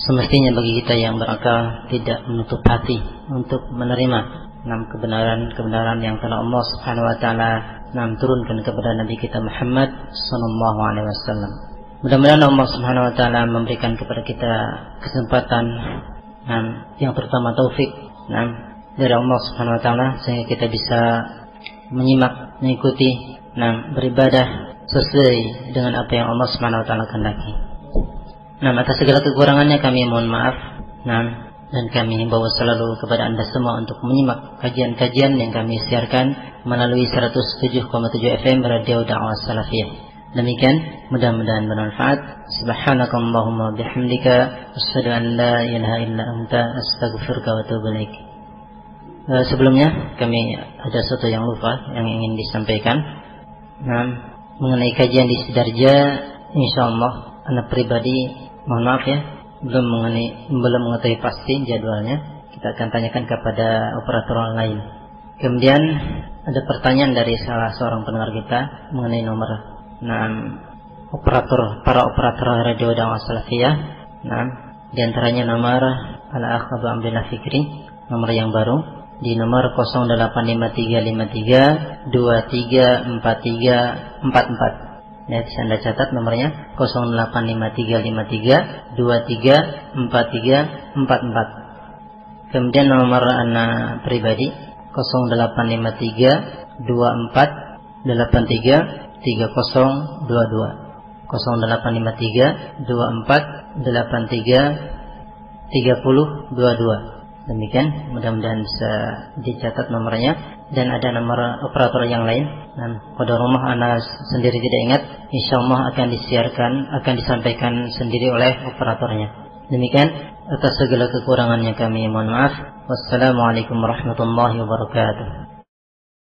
S2: semestinya bagi kita yang berakal tidak menutup hati untuk menerima kebenaran yang telah Allah Subhanahu wa taala turunkan kepada Nabi kita Muhammad sallallahu alaihi wasallam. Mudah-mudahan Allah Subhanahu wa taala memberikan kepada kita kesempatan yang terutama taufik dari Allah Subhanahu wa taala sehingga kita bisa menyimak, mengikuti, beribadah sesuai dengan apa yang Allah Subhanahu wa taala kehendaki. Atas segala kekurangannya kami mohon maaf. Dan kami himbau selalu kepada Anda semua untuk menyimak kajian-kajian yang kami siarkan melalui 107,7 FM Radio Da'wah Salafiyah. Demikian, mudah-mudahan bermanfaat. Subhanakallahumma bihamdika asyhadu an la ilaha illa anta astaghfiruka wa atubu ilaik. Sebelumnya kami ada sesuatu yang lupa yang ingin disampaikan. Mengenai kajian di Sidarja, insyaallah anak pribadi mohon maaf ya, belum mengetahui pasti jadwalnya. Kita akan tanyakan kepada operator lain. Kemudian ada pertanyaan dari salah seorang pendengar kita mengenai nomor para operator radio Da'wah Salafiyah. Di antaranya nomor Al-Akh Abu Abdullah Fikri, nomor yang baru di nomor 085353234344. Anda catat nomornya 0853234344. Kemudian nomor anak pribadi 085324833022. 085324833022. Demikian, mudah-mudahan bisa dicatat nomornya. Dan ada nomor operator yang lain. Pada rumah Anda sendiri tidak ingat, insyaallah akan disampaikan sendiri oleh operatornya. Demikian, atas segala kekurangannya kami mohon maaf. Wassalamualaikum warahmatullahi wabarakatuh.